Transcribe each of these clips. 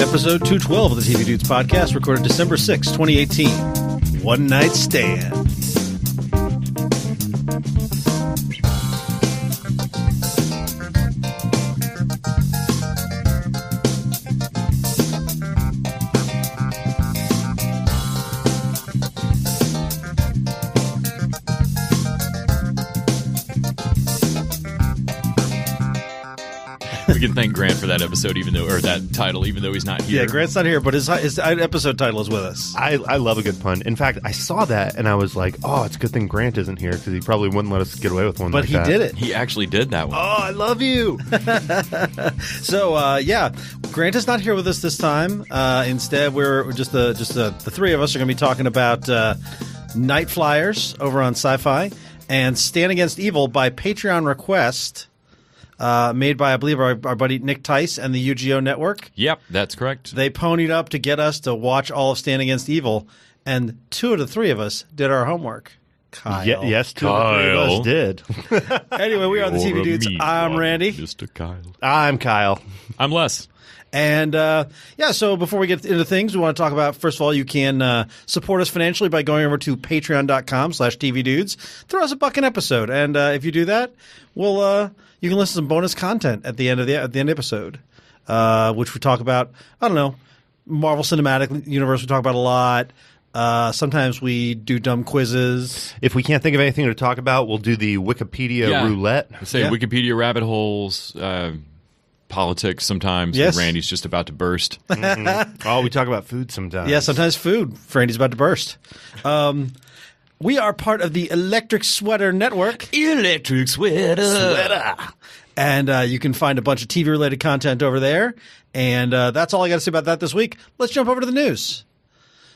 Episode 212 of the TV Dudes podcast, recorded December 6, 2018. One Night Stand. We can thank Grant for that episode, that title, even though he's not here. Yeah, Grant's not here, but his episode title is with us. I love a good pun. In fact, I saw that and I was like, oh, it's a good thing Grant isn't here because he probably wouldn't let us get away with one But like he that. did it. He actually did that one. Oh, I love you. So, yeah, Grant is not here with us this time. Instead, we're just the three of us are going to be talking about Night Flyers over on Sci-Fi and Stand Against Evil by Patreon request. Made by, I believe, our buddy Nick Tice and the UGO Network. Yep, that's correct. They ponied up to get us to watch all of Stand Against Evil, and two of the three of us did our homework. Kyle. Yes, two of the three of us did. Anyway, we are the TV Dudes. I'm Randy. Mr. Kyle. I'm Kyle. I'm Les. And, so before we get into things, we want to talk about, first of all, you can support us financially by going over to patreon.com/tvdudes. Throw us $1 an episode. And if you do that, you can listen to some bonus content at the end of the episode, which we talk about, I don't know, Marvel Cinematic Universe we talk about a lot. Sometimes we do dumb quizzes. If we can't think of anything to talk about, we'll do the Wikipedia roulette. Wikipedia rabbit holes, politics sometimes. Yes. Randy's just about to burst. Mm-hmm. Oh, we talk about food sometimes. Yeah, sometimes food. Randy's about to burst. We are part of the Electric Sweater Network. Electric Sweater. And you can find a bunch of TV-related content over there. And that's all I got to say about that this week. Let's jump over to the news.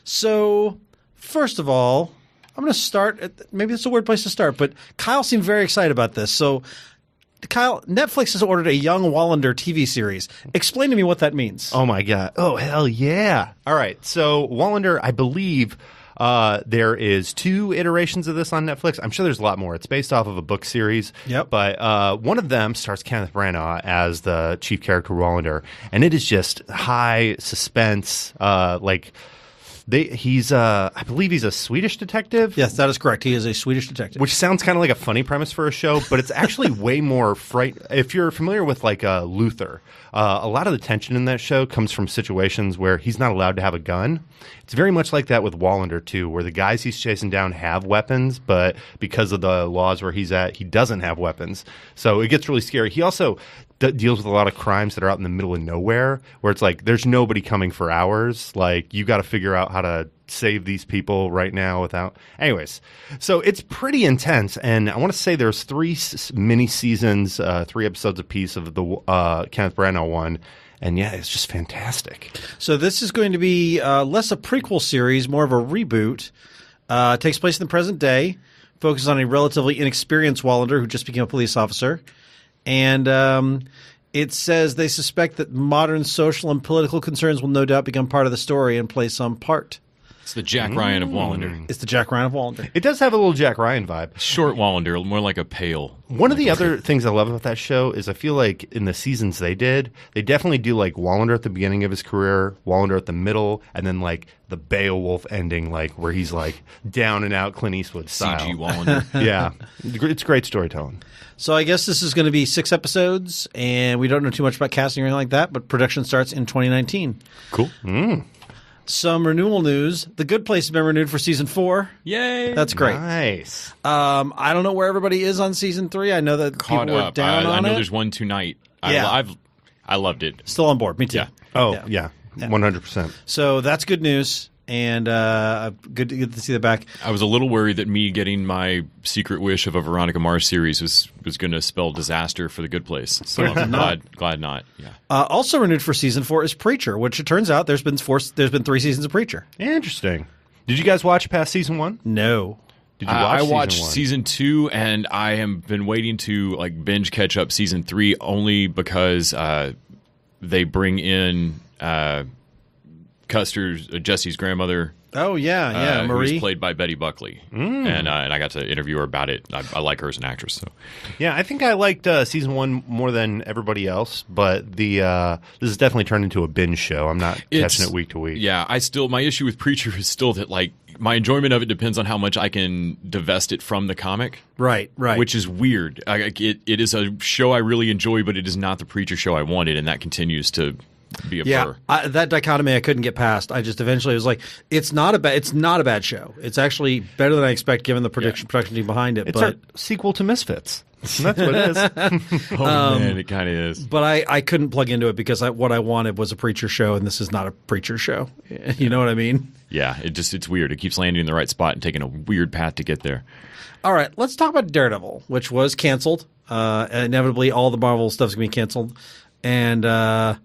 So, first of all, I'm going to start – maybe it's a weird place to start, but Kyle seemed very excited about this. So, Kyle, Netflix has ordered a Young Wallander TV series. Explain to me what that means. Oh, my God. Oh, hell yeah. All right. So, Wallander, I believe – there is 2 iterations of this on Netflix. I'm sure there's a lot more. It's based off of a book series. Yep. But one of them stars Kenneth Branagh as the chief character Wallander, and it is just high suspense. He's I believe he's a Swedish detective. Yes, that is correct. He is a Swedish detective. Which sounds kind of like a funny premise for a show, but it's actually way more If you're familiar with Luther, a lot of the tension in that show comes from situations where he's not allowed to have a gun. It's very much like that with Wallander too, where the guys he's chasing down have weapons, but because of the laws where he's at, he doesn't have weapons. So it gets really scary. He also deals with a lot of crimes that are out in the middle of nowhere, where it's like there's nobody coming for hours. Like you got to figure out how to save these people right now without. Anyways, so it's pretty intense, and I want to say there's 3 mini seasons, 3 episodes apiece of the Kenneth Branagh one. And yeah, it's just fantastic. So this is going to be less a prequel series, more of a reboot. It takes place in the present day, focuses on a relatively inexperienced Wallander who just became a police officer. And it says they suspect that modern social and political concerns will no doubt become part of the story and play some part. It's the Jack Ryan of Wallander. It's the Jack Ryan of Wallander. It does have a little Jack Ryan vibe. Short Wallander, more like a pale. One of the other things I love about that show is I feel like in the seasons they definitely do like Wallander at the beginning of his career, Wallander at the middle, and then like the Beowulf ending, like where he's like down and out Clint Eastwood style. CG Wallander. Yeah. It's great storytelling. So I guess this is going to be 6 episodes, and we don't know too much about casting or anything like that, but production starts in 2019. Cool. Some renewal news. The Good Place has been renewed for season 4. Yay. That's great. Nice. I don't know where everybody is on season 3. I know that Caught people were up. down on I know it. there's one tonight. Yeah. I loved it. Still on board. Me too. Yeah. Oh, yeah. 100%. So that's good news, and good to see that back. I was a little worried that me getting my secret wish of a Veronica Mars series was going to spell disaster for The Good Place. So I'm glad not. Yeah. Also renewed for season 4 is Preacher, which it turns out there's been 3 seasons of Preacher. Interesting. Did you guys watch past season 1? No. Did you watch I watched season 1? season 2, and I have been waiting to binge catch up season 3 only because they bring in Custer's Jesse's grandmother Oh yeah, Marie. who's played by Betty Buckley, and I got to interview her about it. I like her as an actress. So Yeah, I think I liked season 1 more than everybody else, but this has definitely turned into a binge show. I'm not catching it week to week. Yeah, my issue with Preacher is still that like my enjoyment of it depends on how much I can divest it from the comic. Right. Which is weird. It is a show I really enjoy, but it is not the Preacher show I wanted, and that continues to be a blur. That dichotomy I couldn't get past. I just eventually was like, it's not a bad show. It's actually better than I expect given the production team behind it. It's but a sequel to Misfits. That's what it is. Man, it kind of is. But I couldn't plug into it because what I wanted was a Preacher show, and this is not a Preacher show. You know what I mean? Yeah, it's weird. It keeps landing in the right spot and taking a weird path to get there. All right, let's talk about Daredevil, which was canceled. Inevitably, all the Marvel stuff's going to be canceled. And it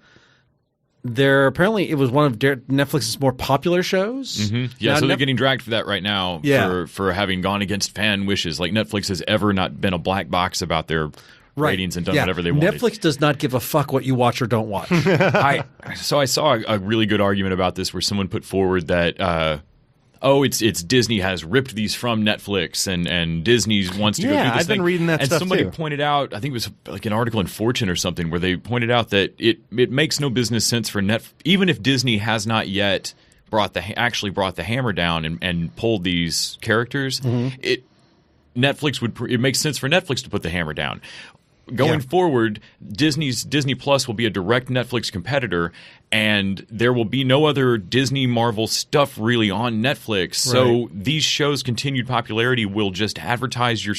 was one of Netflix's more popular shows. Mm-hmm. Yeah, so they're getting dragged for that right now for having gone against fan wishes. Like Netflix has ever not been a black box about their ratings and done whatever they wanted. Netflix does not give a fuck what you watch or don't watch. So I saw a really good argument about this where someone put forward that it's Disney has ripped these from Netflix and Disney wants to go do this I've been reading that and stuff somebody too. pointed out, I think it was like an article in Fortune or something, where they pointed out that it makes no business sense for even if Disney has not yet brought the hammer down and pulled these characters, it makes sense for Netflix to put the hammer down. Going forward, Disney Plus will be a direct Netflix competitor, and there will be no other Disney Marvel stuff really on Netflix. So these shows' continued popularity will just advertise your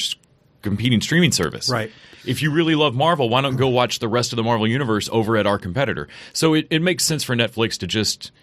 competing streaming service. Right. If you really love Marvel, why don't go watch the rest of the Marvel universe over at our competitor? So it makes sense for Netflix to just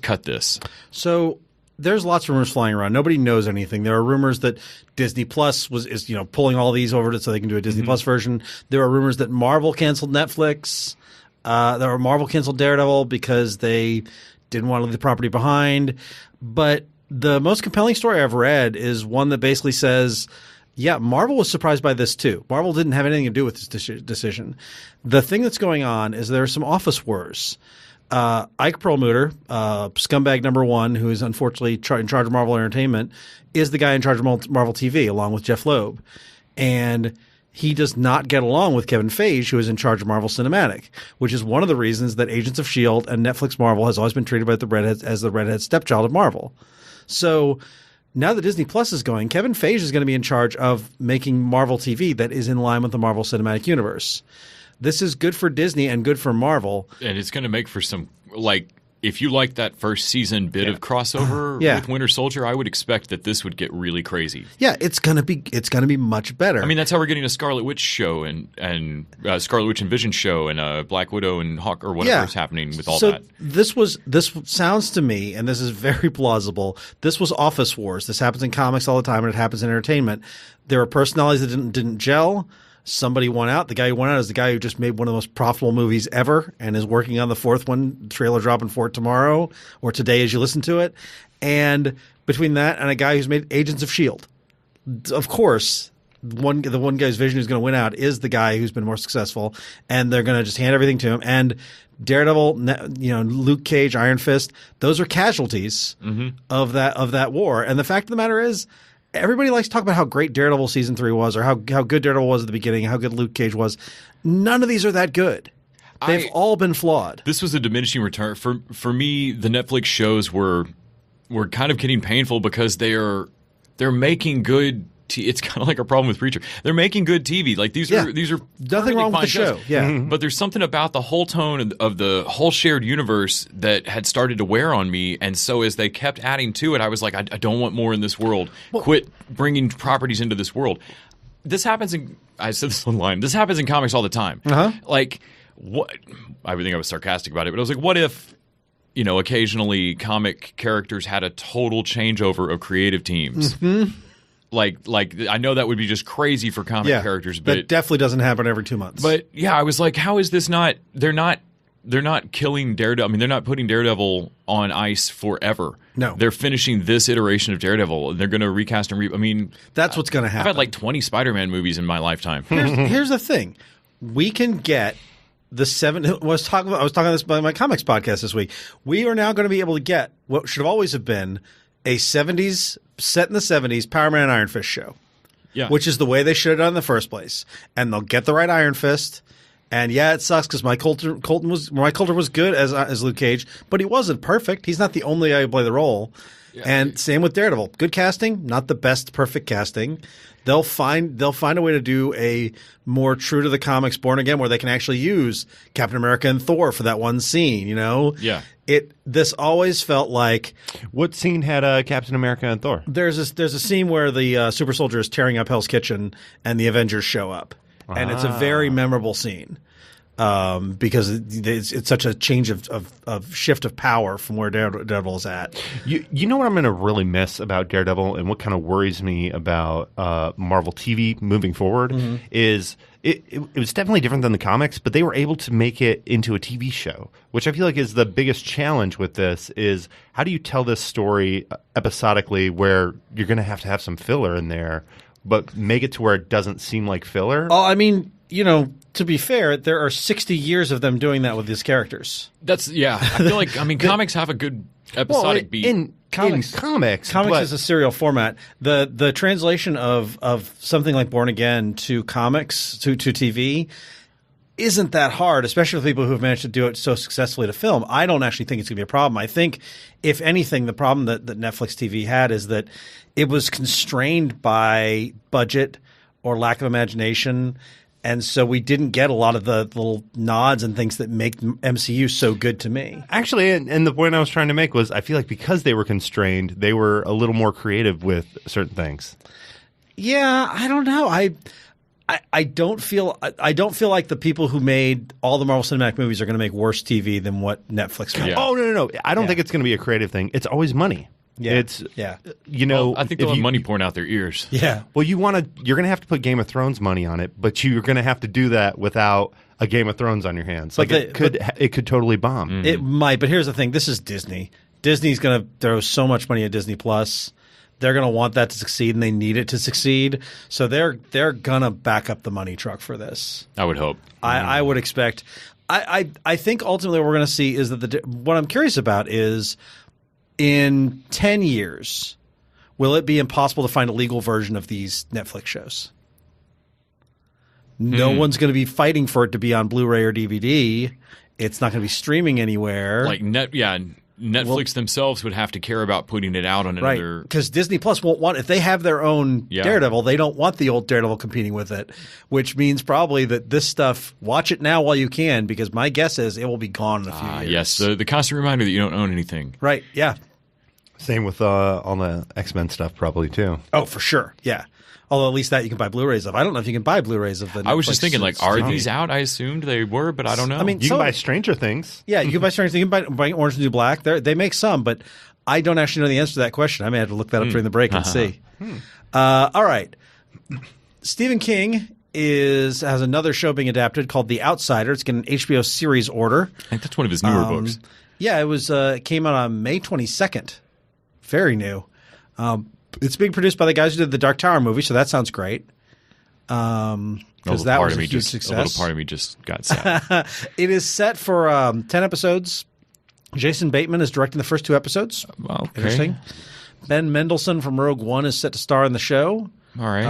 cut this. So there's lots of rumors flying around. Nobody knows anything. There are rumors that Disney Plus is pulling all these over so they can do a Disney Plus version. There are rumors that Marvel canceled Netflix. Marvel canceled Daredevil because they didn't want to leave the property behind. But the most compelling story I've read is one that basically says, yeah, Marvel was surprised by this too. Marvel didn't have anything to do with this decision. The thing that's going on is there are some office wars. Ike Perlmutter, scumbag number one, who is unfortunately in charge of Marvel Entertainment, is the guy in charge of Marvel TV, along with Jeff Loeb. And he does not get along with Kevin Feige, who is in charge of Marvel Cinematic, which is one of the reasons that Agents of S.H.I.E.L.D. and Netflix Marvel has always been treated by the redheads as the redhead stepchild of Marvel. So now that Disney Plus is going, Kevin Feige is going to be in charge of making Marvel TV that is in line with the Marvel Cinematic Universe. This is good for Disney and good for Marvel. And it's going to make for some, like, if you like that first season bit of crossover with Winter Soldier, I would expect that this would get really crazy. Yeah, it's gonna be much better. I mean, that's how we're getting a Scarlet Witch show and Scarlet Witch and Vision show and Black Widow and Hawk or whatever's happening with all that. This sounds to me, and this is very plausible. This was Office Wars. This happens in comics all the time, and it happens in entertainment. There are personalities that didn't gel. Somebody won out. The guy who won out is the guy who just made one of the most profitable movies ever and is working on the fourth one, trailer dropping for it tomorrow or today as you listen to it. And between that and a guy who's made Agents of S.H.I.E.L.D., of course, the one guy's vision who's going to win out is the guy who's been more successful, and they're going to just hand everything to him. And Daredevil, Luke Cage, Iron Fist, those are casualties of that war. And the fact of the matter is, everybody likes to talk about how great Daredevil season 3 was, or how good Daredevil was at the beginning, how good Luke Cage was. None of these are that good. They've all been flawed. This was a diminishing return for me. The Netflix shows were kind of getting painful because they're making good. It's kind of like a problem with Preacher. They're making good TV. Like these are nothing wrong with the show. Yeah, but there's something about the whole tone of the whole shared universe that had started to wear on me. And so as they kept adding to it, I was like, I don't want more in this world. Quit bringing properties into this world. This happens I said this online. This happens in comics all the time. Like what? I think I was sarcastic about it, but I was like, what if? Occasionally comic characters had a total changeover of creative teams. Like I know that would be just crazy for comic characters, but that definitely doesn't happen every 2 months. But I was like, how is this not? They're not killing Daredevil. I mean, they're not putting Daredevil on ice forever. No, they're finishing this iteration of Daredevil. They're going to recast and I mean, that's what's going to happen. I've had like 20 Spider-Man movies in my lifetime. Here's the thing: we can get the 7. I was talking about this by my comics podcast this week. We are now going to be able to get what should have always have been a 70s, set in the 70s, Power Man and Iron Fist show. Yeah. Which is the way they should have done in the first place. And they'll get the right Iron Fist. And yeah, it sucks because Mike Coulter was good as Luke Cage, but he wasn't perfect. He's not the only guy who played the role. Yeah. And same with Daredevil. Good casting, not the best perfect casting. They'll find a way to do a more true to the comics Born Again where they can actually use Captain America and Thor for that one scene, you know? Yeah. This always felt like What scene had Captain America and Thor? there's a scene where the super soldier is tearing up Hell's Kitchen and the Avengers show up. And it's a very memorable scene. Because it's such a change of shift of power from where Daredevil is at. You know what I'm going to really miss about Daredevil and what kind of worries me about Marvel TV moving forward is it was definitely different than the comics, but they were able to make it into a TV show, which I feel like is the biggest challenge with this is how do you tell this story episodically where you're going to have some filler in there, but make it to where it doesn't seem like filler? Oh, I mean, you know, to be fair, there are 60 years of them doing that with these characters. I feel like comics have a good episodic beat. In comics is a serial format. The translation of something like Born Again to comics to TV isn't that hard, especially with people who have managed to do it so successfully to film. I don't actually think it's going to be a problem. I think, if anything, the problem that Netflix TV had is that it was constrained by budget or lack of imagination. And so we didn't get a lot of the little nods and things that make MCU so good to me. Actually, and the point I was trying to make was I feel like because they were constrained, they were a little more creative with certain things. Yeah, I don't know. I don't feel like the people who made all the Marvel Cinematic movies are going to make worse TV than what Netflix made. Yeah. Oh, no. I don't think it's going to be a creative thing. It's always money. Yeah. You know, I think they'll have money pouring out their ears. Yeah. Well, you're going to have to put Game of Thrones money on it, but you're going to have to do that without a Game of Thrones on your hands. Like it could totally bomb. It might, but here's the thing: this is Disney. Disney's going to throw so much money at Disney Plus. They're going to want that to succeed, and they need it to succeed. So they're going to back up the money truck for this. I would hope. I would expect. I think ultimately what we're going to see is that what I'm curious about is, in 10 years, will it be impossible to find a legal version of these Netflix shows? No one's going to be fighting for it to be on Blu-ray or DVD. It's not going to be streaming anywhere. Netflix themselves would have to care about putting it out on another. Right, because Disney Plus won't want – if they have their own Daredevil, they don't want the old Daredevil competing with it, which means probably that this stuff – watch it now while you can, because my guess is it will be gone in a few years. Yes, the constant reminder that you don't own anything. Right, yeah. Same with all the X-Men stuff probably too. Oh, for sure, yeah. Although at least that you can buy Blu-rays of. I don't know if you can buy Blu-rays of the Netflix. I was just thinking, are these out? I assumed they were, but I don't know. I mean, you can buy Stranger Things. Yeah, you can buy Stranger Things. You can buy Orange is the New Black. They make some, but I don't actually know the answer to that question. I may have to look that up during the break and see. All right. Stephen King has another show being adapted called The Outsider. It's getting an HBO series order. I think that's one of his newer books. Yeah, it came out on May 22nd. Very new. It's being produced by the guys who did the Dark Tower movie, so that sounds great. Because that was a huge success. A little part of me just got sad. It is set for 10 episodes. Jason Bateman is directing the first 2 episodes. Okay. Interesting. Ben Mendelsohn from Rogue One is set to star in the show. All right.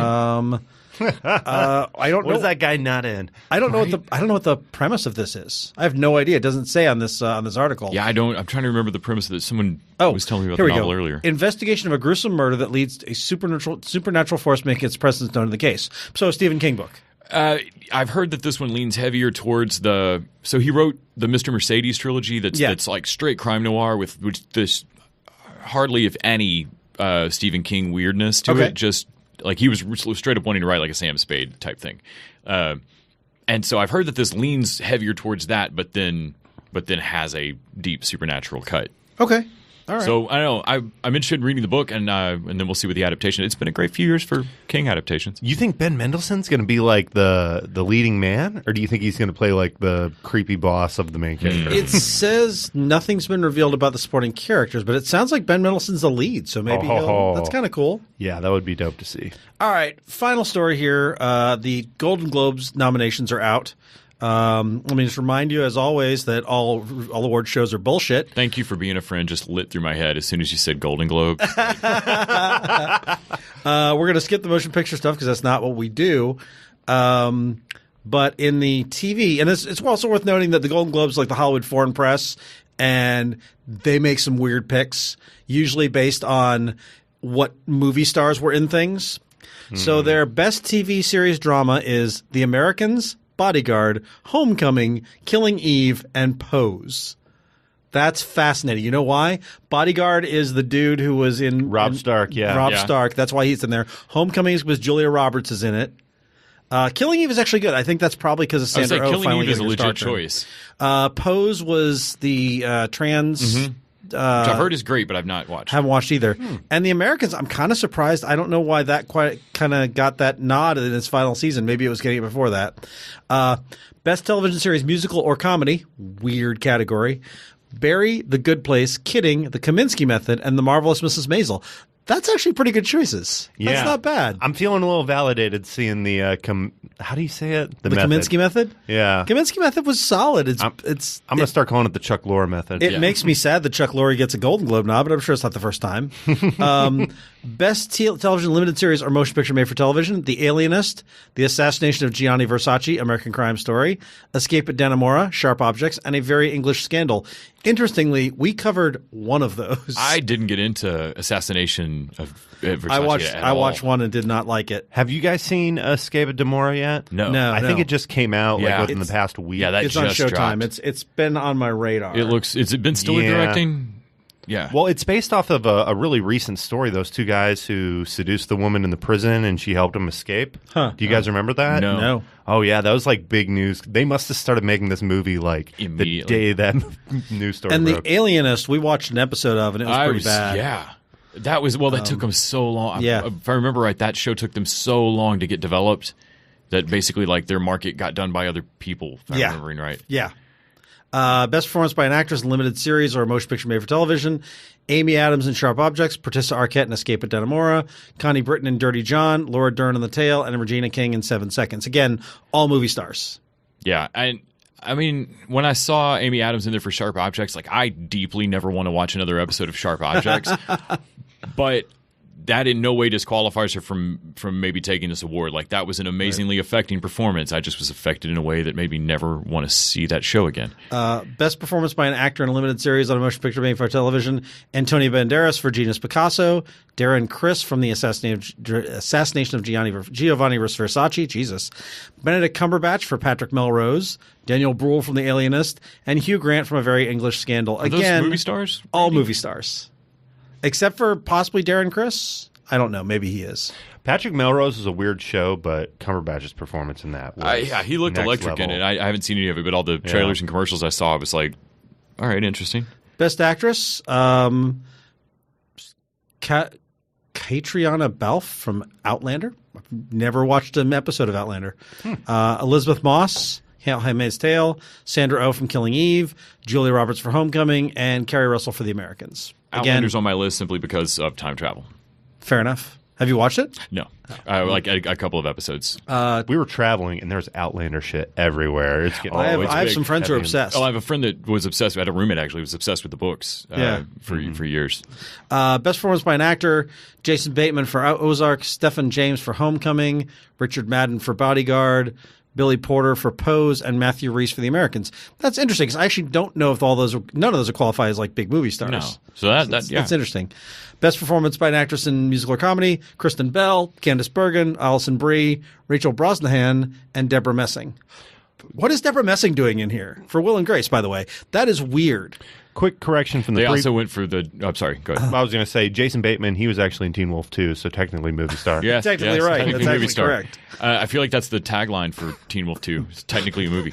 I don't know. What is that guy not in? I don't know what the premise of this is. I have no idea. It doesn't say on this article. Yeah, I don't. I'm trying to remember the premise that someone was telling me about the novel earlier. Investigation of a gruesome murder that leads to a supernatural force making its presence known in the case. So, a Stephen King book. I've heard that this one leans heavier towards the. So he wrote the Mr. Mercedes trilogy. That's like straight crime noir with this hardly, if any, Stephen King weirdness to it. Just like he was straight up wanting to write like a Sam Spade type thing. And so I've heard that this leans heavier towards that, but then has a deep supernatural cut. Okay. All right. So I don't know. I'm interested in reading the book, and then we'll see with the adaptation. It's been a great few years for King adaptations. You think Ben Mendelsohn's going to be like the leading man, or do you think he's going to play like the creepy boss of the main character? It says nothing's been revealed about the supporting characters, but it sounds like Ben Mendelsohn's the lead, so maybe that's kind of cool. Yeah, that would be dope to see. All right, final story here. The Golden Globes nominations are out. Let me just remind you, as always, that all award shows are bullshit. Thank you for being a friend. Just lit through my head as soon as you said Golden Globe. We're going to skip the motion picture stuff because that's not what we do. But in the TV, and it's also worth noting that the Golden Globes, like the Hollywood Foreign Press, and they make some weird picks, usually based on what movie stars were in things. So their best TV series drama is The Americans, Bodyguard, Homecoming, Killing Eve, and Pose. That's fascinating. You know why? Bodyguard is the dude who was in Rob Stark, yeah. Rob Yeah. Stark. That's why he's in there. Homecoming was Julia Roberts is in it. Killing Eve is actually good. I think that's probably because of I would say Sandra Oh Killing finally Eve is a getting her legit Star turn. choice. Pose was the trans. Which I've heard is great, but I've not watched. Haven't watched either. And The Americans, I'm kind of surprised. I don't know why that quite kind of got that nod in its final season. Maybe it was getting it before that. Best television series, musical or comedy, weird category. Barry, The Good Place, Kidding, The Kaminsky Method, and The Marvelous Mrs. Maisel. That's actually pretty good choices. That's not bad. I'm feeling a little validated seeing the how do you say it? The Kaminsky Method? Yeah. Kaminsky Method was solid. I'm going to start calling it the Chuck Lorre method. It makes me sad that Chuck Lorre gets a Golden Globe nod, but I'm sure it's not the first time. Best television limited series or motion picture made for television: The Alienist, The Assassination of Gianni Versace, American Crime Story, Escape at Dannemora, Sharp Objects, and A Very English Scandal. Interestingly, we covered one of those. I didn't get into Assassination of Versace at I all. watched one and did not like it. Have you guys seen Escape at Demora yet? No. No. I think it just came out Yeah. like within the past week. Yeah, that It's on just Showtime. dropped. It's been on my radar. It looks. Is it Ben Stiller Yeah. directing? Yeah. Well, it's based off of a really recent story. Those two guys who seduced the woman in the prison and she helped him escape. Huh. Do you guys remember that? No. No. Oh yeah, that was like big news. They must have started making this movie like the Immediately. day that news story And The broke. Alienist, we watched an episode of, and it was pretty bad. Yeah. That was that took them so long. yeah. If I remember right, that show took them so long to get developed that basically like their market got done by other people. If I'm Yeah. remembering right. Yeah. Best performance by an actress in limited series or a motion picture made for television: Amy Adams in Sharp Objects, Patricia Arquette in Escape at Dannemora, Connie Britton in Dirty John, Laura Dern in The Tale, and Regina King in 7 Seconds. Again, all movie stars. Yeah, and I mean, when I saw Amy Adams in there for Sharp Objects, like I deeply never want to watch another episode of Sharp Objects, but that in no way disqualifies her from maybe taking this award. Like that was an amazingly affecting performance. I just was affected in a way that made me never want to see that show again. Best performance by an actor in a limited series on a motion picture made for television: Antonio Banderas for Genius Picasso, Darren Criss from The Assassination of Giovanni Versace, Jesus, Benedict Cumberbatch for Patrick Melrose, Daniel Bruhl from The Alienist, and Hugh Grant from A Very English Scandal. Are those Again, movie stars? all movie stars, except for possibly Darren Criss. I don't know. Maybe he is. Patrick Melrose is a weird show, but Cumberbatch's performance in that was Yeah, he looked next electric in level. it. I haven't seen any of it, but all the trailers and commercials I saw, I was like, all right, interesting. Best actress: Catriona Balfe from Outlander. I've never watched an episode of Outlander. Elizabeth Moss, Handmaid's Tale, Sandra Oh from Killing Eve, Julia Roberts for Homecoming, and Carrie Russell for The Americans. Again, Outlander's on my list simply because of time travel. fair enough. Have you watched it? No, like a couple of episodes. We were traveling and there's Outlander shit everywhere. It's getting I have, it's I have big. some friends who are Heavy. obsessed. Oh, I have a friend that was obsessed. I had a roommate actually who was obsessed with the books. For years. Best performance by an actor: Jason Bateman for Ozark, Stephen James for Homecoming, Richard Madden for Bodyguard, Billy Porter for Pose, and Matthew Reese for The Americans. That's interesting because I actually don't know if none of those are qualified as like big movie stars. No, so that yeah. That's interesting. Best performance by an actress in musical or comedy: Kristen Bell, Candice Bergen, Alison Brie, Rachel Brosnahan, and Deborah Messing. What is Deborah Messing doing in here? For Will and Grace, by the way. That is weird. Quick correction from the They previous. also went for the. I'm sorry. Go ahead. I was going to say Jason Bateman. He was actually in Teen Wolf too, so technically movie star. Yes, Technically yes, right. technically That's movie actually star. correct. I feel like that's the tagline for Teen Wolf 2. It's technically a movie.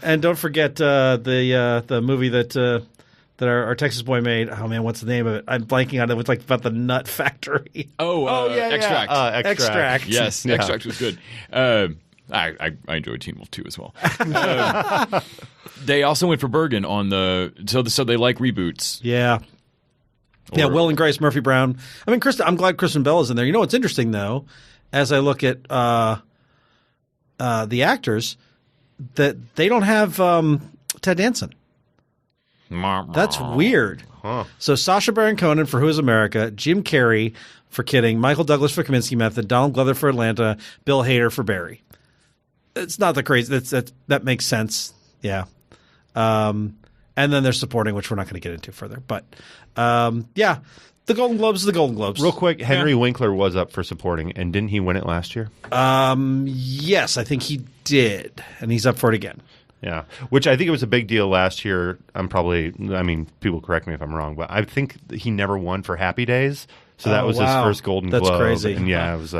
And don't forget the movie that our Texas boy made. Oh man, what's the name of it? I'm blanking on it. It's like about the nut factory. Extract. Extract. Yes, Yeah. Extract was good. I enjoyed Teen Wolf 2 as well. They also went for Bergen on the so they like reboots. Yeah. Yeah, Will and Grace, Murphy Brown. I mean, I'm glad Kristen Bell is in there. You know what's interesting though, as I look at the actors, that they don't have Ted Danson. That's weird. Huh. So Sacha Baron Cohen for Who Is America, Jim Carrey for Kidding, Michael Douglas for Kaminsky Method, Donald Glover for Atlanta, Bill Hader for Barry. It's not the crazy. That makes sense. Yeah. And then they're supporting, which we're not going to get into further. But yeah, the Golden Globes is the Golden Globes. Real quick, Henry Winkler was up for supporting, and didn't he win it last year? Yes, I think he did, and he's up for it again. Yeah, which I think it was a big deal last year. People correct me if I'm wrong, but I think he never won for Happy Days, so that was his first Golden Globe. That's crazy. And yeah, it was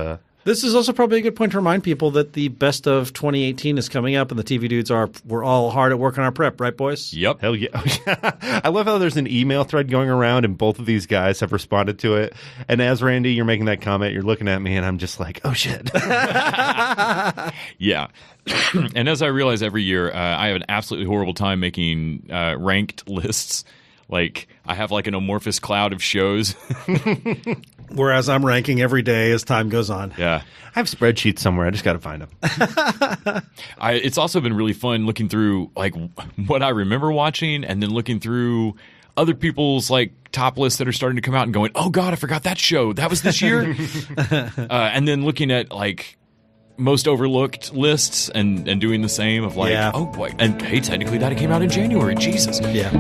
This is also probably a good point to remind people that the best of 2018 is coming up, and the TV dudes we're all hard at work on our prep, right, boys? Yep. Hell yeah. I love how there's an email thread going around, and both of these guys have responded to it. And as Randy, you're making that comment, you're looking at me, and I'm just like, oh, shit. Yeah. And as I realize every year, I have an absolutely horrible time making ranked lists. Like, I have like an amorphous cloud of shows. Whereas I'm ranking every day as time goes on. Yeah. I have spreadsheets somewhere. I just got to find them. It's also been really fun looking through like what I remember watching, and then looking through other people's like top lists that are starting to come out and going, oh God, I forgot that show. That was this year. And then looking at like most overlooked lists and doing the same of like, oh boy. And hey, technically that came out in January. Jesus. Yeah.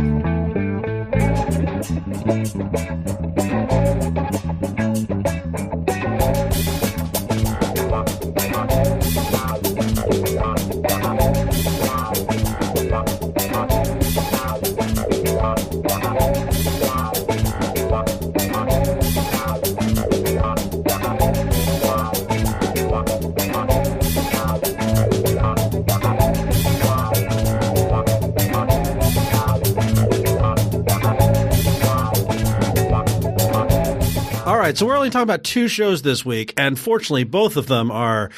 All right, so we're only talking about 2 shows this week, and fortunately, both of them are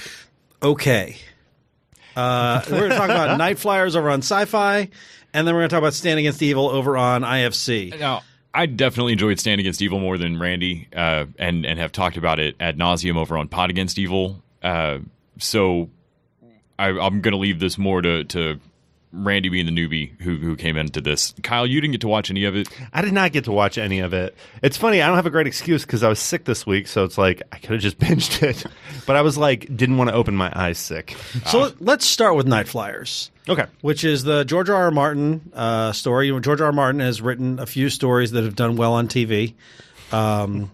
okay. We're going to talk about Night Flyers over on Sci-Fi, and then we're going to talk about Stand Against Evil over on IFC. Now, I definitely enjoyed Stand Against Evil more than Randy, and have talked about it ad nauseum over on Pod Against Evil. So I'm going to leave this more to Randy being the newbie who came into this. Kyle, you didn't get to watch any of it. I did not get to watch any of it. It's funny, I don't have a great excuse because I was sick this week, so it's like I could have just binged it. But I was like, didn't want to open my eyes sick. So let's start with Night Flyers. Okay. Which is the George R. R. Martin story. George R. R. Martin has written a few stories that have done well on TV. I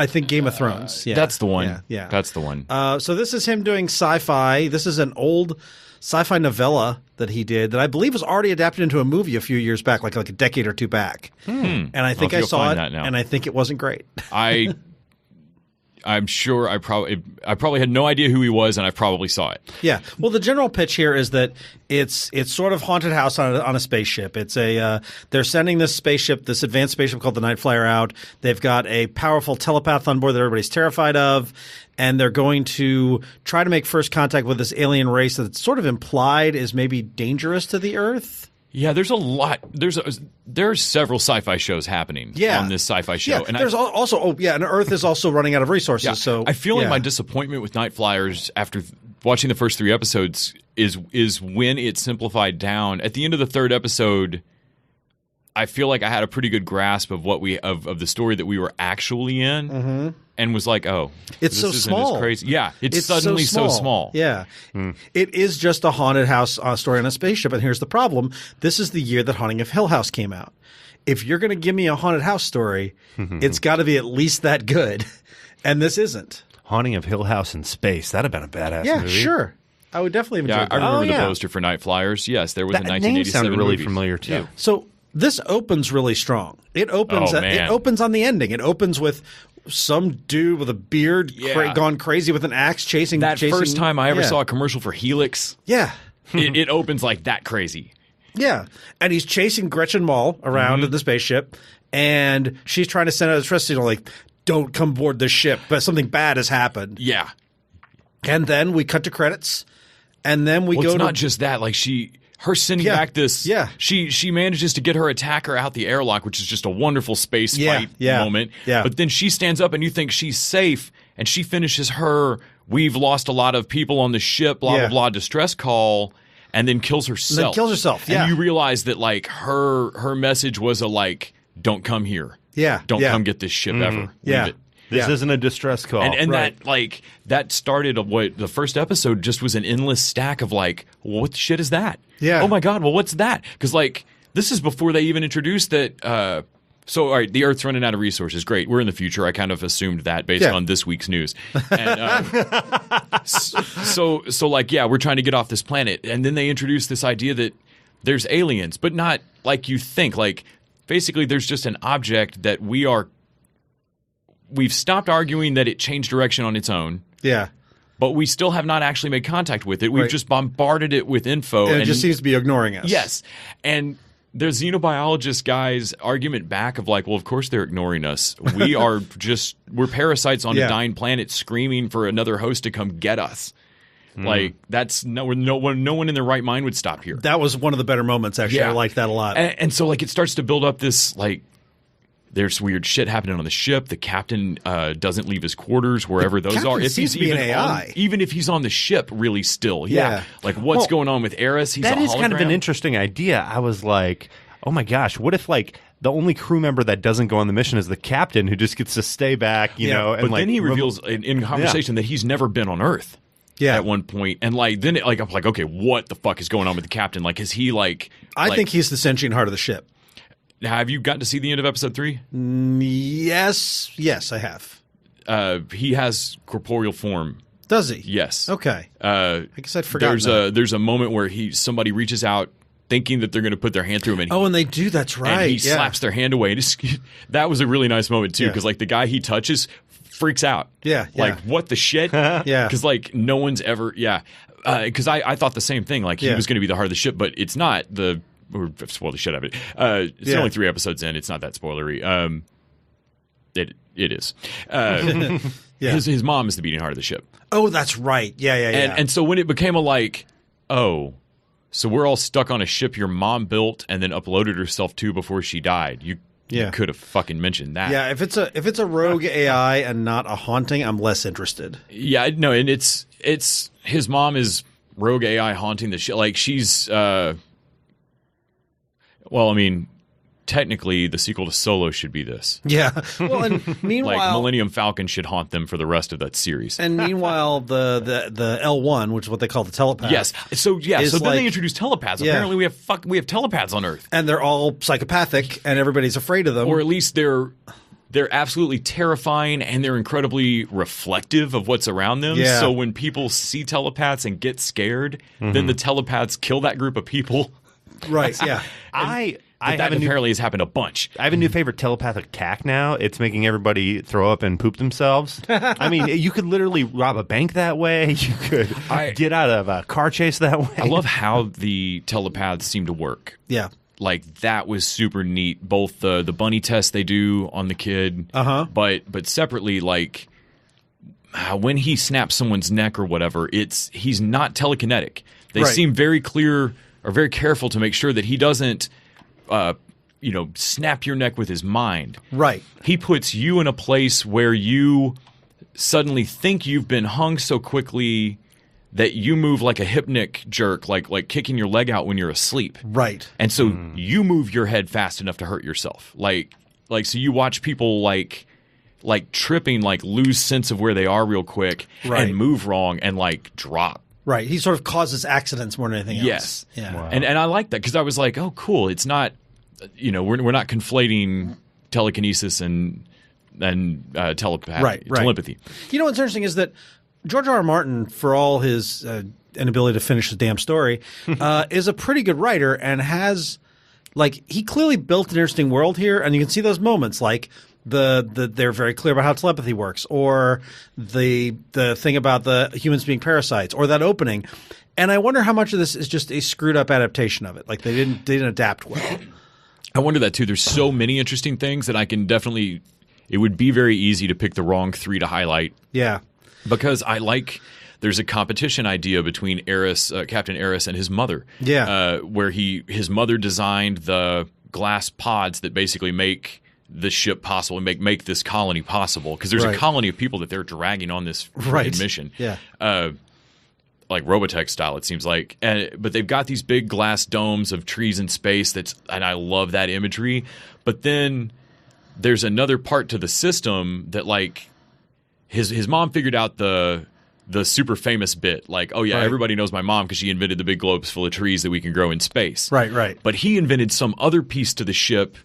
think Game of Thrones. Yeah. That's the one. Yeah. That's the one. So this is him doing sci-fi. This is an old sci-fi novella that he did that I believe was already adapted into a movie a few years back, like a decade or two back. And I think I saw it, and I think it wasn't great. I'm sure I probably had no idea who he was, and I probably saw it. Yeah. Well, the general pitch here is that it's sort of haunted house on a spaceship. It's they're sending this spaceship, this advanced spaceship called the Night Flyer out. They've got a powerful telepath on board that everybody's terrified of, and they're going to try to make first contact with this alien race that's sort of implied is maybe dangerous to the Earth. Yeah, there's a lot. There are several sci-fi shows happening on this sci-fi show. Yeah, and there's also and Earth is also running out of resources. Yeah, so I feel like my disappointment with Night Flyers after watching the first 3 episodes is when it simplified down. At the end of the 3rd episode, I feel like I had a pretty good grasp of what of the story that we were actually in, and was like, oh, it's so small. As crazy. Yeah, it's suddenly so small. Yeah, It is just a haunted house story on a spaceship. And here's the problem: this is the year that Haunting of Hill House came out. If you're going to give me a haunted house story, it's got to be at least that good, and this isn't. Haunting of Hill House in space. That'd have been a badass movie. Yeah, sure. I would definitely have enjoyed I that. remember the poster for Night Flyers. Yes, there was a That 1987 name sounded really movie. familiar too. Yeah. So this opens really strong. It opens. It opens on the ending. It opens with some dude with a beard gone crazy with an axe chasing. First time I ever saw a commercial for Helix. Yeah, it opens like that crazy. Yeah, and he's chasing Gretchen Mol around in the spaceship, and she's trying to send out a stress signal like, "Don't come aboard the ship," but something bad has happened. Yeah, and then we cut to credits, and then we go. It's not just that. Like her sending back this. Yeah. She manages to get her attacker out the airlock, which is just a wonderful space fight moment. Yeah. But then she stands up, and you think she's safe, and she finishes her we've lost a lot of people on the ship, blah, Yeah. blah, blah, distress call, and then kills herself. Yeah. And you realize that, like, her message was don't come here. Yeah. Don't Yeah. come get this ship ever. Yeah. Leave it. This isn't a distress call. And Right. that started what the first episode just was an endless stack of like, what the shit is that? Yeah. Oh my God, well, what's that? Because like this is before they even introduced that. So all right, the Earth's running out of resources. Great, we're in the future. I kind of assumed that based Yeah. on this week's news. And, so like yeah, we're trying to get off this planet, and then they introduced this idea that there's aliens, but not like you think. Like basically, there's just an object that we've stopped arguing that it changed direction on its own, Yeah. but we still have not actually made contact with it. We've Right. just bombarded it with info. And it just seems to be ignoring us. yes. And the xenobiologist guy's argument back of like, well, of course they're ignoring us. We are we're parasites on Yeah. a dying planet screaming for another host to come get us. Like that's no one in their right mind would stop here. That was one of the better moments, actually. Yeah. I liked that a lot. And so like it starts to build up this like there's weird shit happening on the ship. The captain doesn't leave his quarters wherever those captain are. If seems he's to be an even AI. even if he's on the ship, really still, Yeah. Like what's Well, going on with Eris? He's that a is kind of an hologram? interesting idea. I was like, oh my gosh, what if like the only crew member that doesn't go on the mission is the captain who just gets to stay back, you Yeah, know? And But like, then he reveals in conversation that he's never been on Earth. Yeah. At one point, and like then I'm like, okay, what the fuck is going on with the captain? Like, is he like? I think he's the sentient heart of the ship. Have you gotten to see the end of episode 3? Yes, I have. He has corporeal form. Does he? Yes. Okay. I guess I'd forgotten There's a moment where somebody reaches out thinking that they're going to put their hand through him, and Oh, and they do. That's right. and he yeah. slaps their hand away. That was a really nice moment too, Yeah. because like the guy he touches freaks out. Yeah, Like yeah. what the shit? Yeah. Because like no one's ever. Yeah. Because I thought the same thing. Like he Yeah. was going to be the heart of the ship, but it's not. I've spoiled the shit out of it. It's Yeah. only 3 episodes in. It's not that spoilery. It is. Yeah. His mom is the beating heart of the ship. Oh, that's right. Yeah. And so when it became a like, oh, so we're all stuck on a ship your mom built and then uploaded herself to before she died. You could have fucking mentioned that. yeah, if it's a rogue AI and not a haunting, I'm less interested. Yeah, no, and it's his mom is rogue AI haunting the ship. Like she's well, I mean, technically the sequel to Solo should be this. Yeah. Well, and meanwhile, Like Millennium Falcon should haunt them for the rest of that series. and meanwhile, the L1, which is what they call the telepath. Yes. So is then like- they introduced telepaths. Yeah. Apparently we have telepaths on Earth. And they're all psychopathic, and everybody's afraid of them. Or at least they're absolutely terrifying and they're incredibly reflective of what's around them. Yeah. So when people see telepaths and get scared, then the telepaths kill that group of people. right. Yeah. I That have a new apparently has happened a bunch. I have a new favorite telepathic tack now. It's making everybody throw up and poop themselves. I mean, you could literally rob a bank that way. You could get out of a car chase that way. I love how the telepaths seem to work. Yeah. Like that was super neat. Both the bunny test they do on the kid, but separately, like when he snaps someone's neck or whatever, he's not telekinetic. They Right. seem very clear or very careful to make sure that he doesn't, snap your neck with his mind. Right. He puts you in a place where you suddenly think you've been hung so quickly that you move like a hypnic jerk, like kicking your leg out when you're asleep. Right. And so you move your head fast enough to hurt yourself. Like so you watch people like tripping, like lose sense of where they are real quick Right. and move wrong and like drop. Right. He sort of causes accidents more than anything else. Yes. Yeah. Wow. And I like that because I was like, oh, cool. It's not, we're not conflating telekinesis and telepathy. You know what's interesting is that George R. R. Martin, for all his inability to finish the damn story, is a pretty good writer and has, like, he clearly built an interesting world here, and you can see those moments, like they're very clear about how telepathy works, or the thing about the humans being parasites, or that opening. And I wonder how much of this is just a screwed up adaptation of it, like they didn't adapt well. I wonder that too. There's so many interesting things that I can definitely. It would be very easy to pick the wrong 3 to highlight. Yeah. Because there's a competition idea between Captain Eris and his mother. Yeah. Where his mother designed the glass pods that basically make this ship possible and make this colony possible, because there's Right. a colony of people that they're dragging on this Right. mission. Yeah. Like Robotech style, it seems like. But they've got these big glass domes of trees in space. And I love that imagery. But then there's another part to the system that, like, his mom figured out the super famous bit. Like, oh yeah, Right. everybody knows my mom because she invented the big globes full of trees that we can grow in space. Right. But he invented some other piece to the ship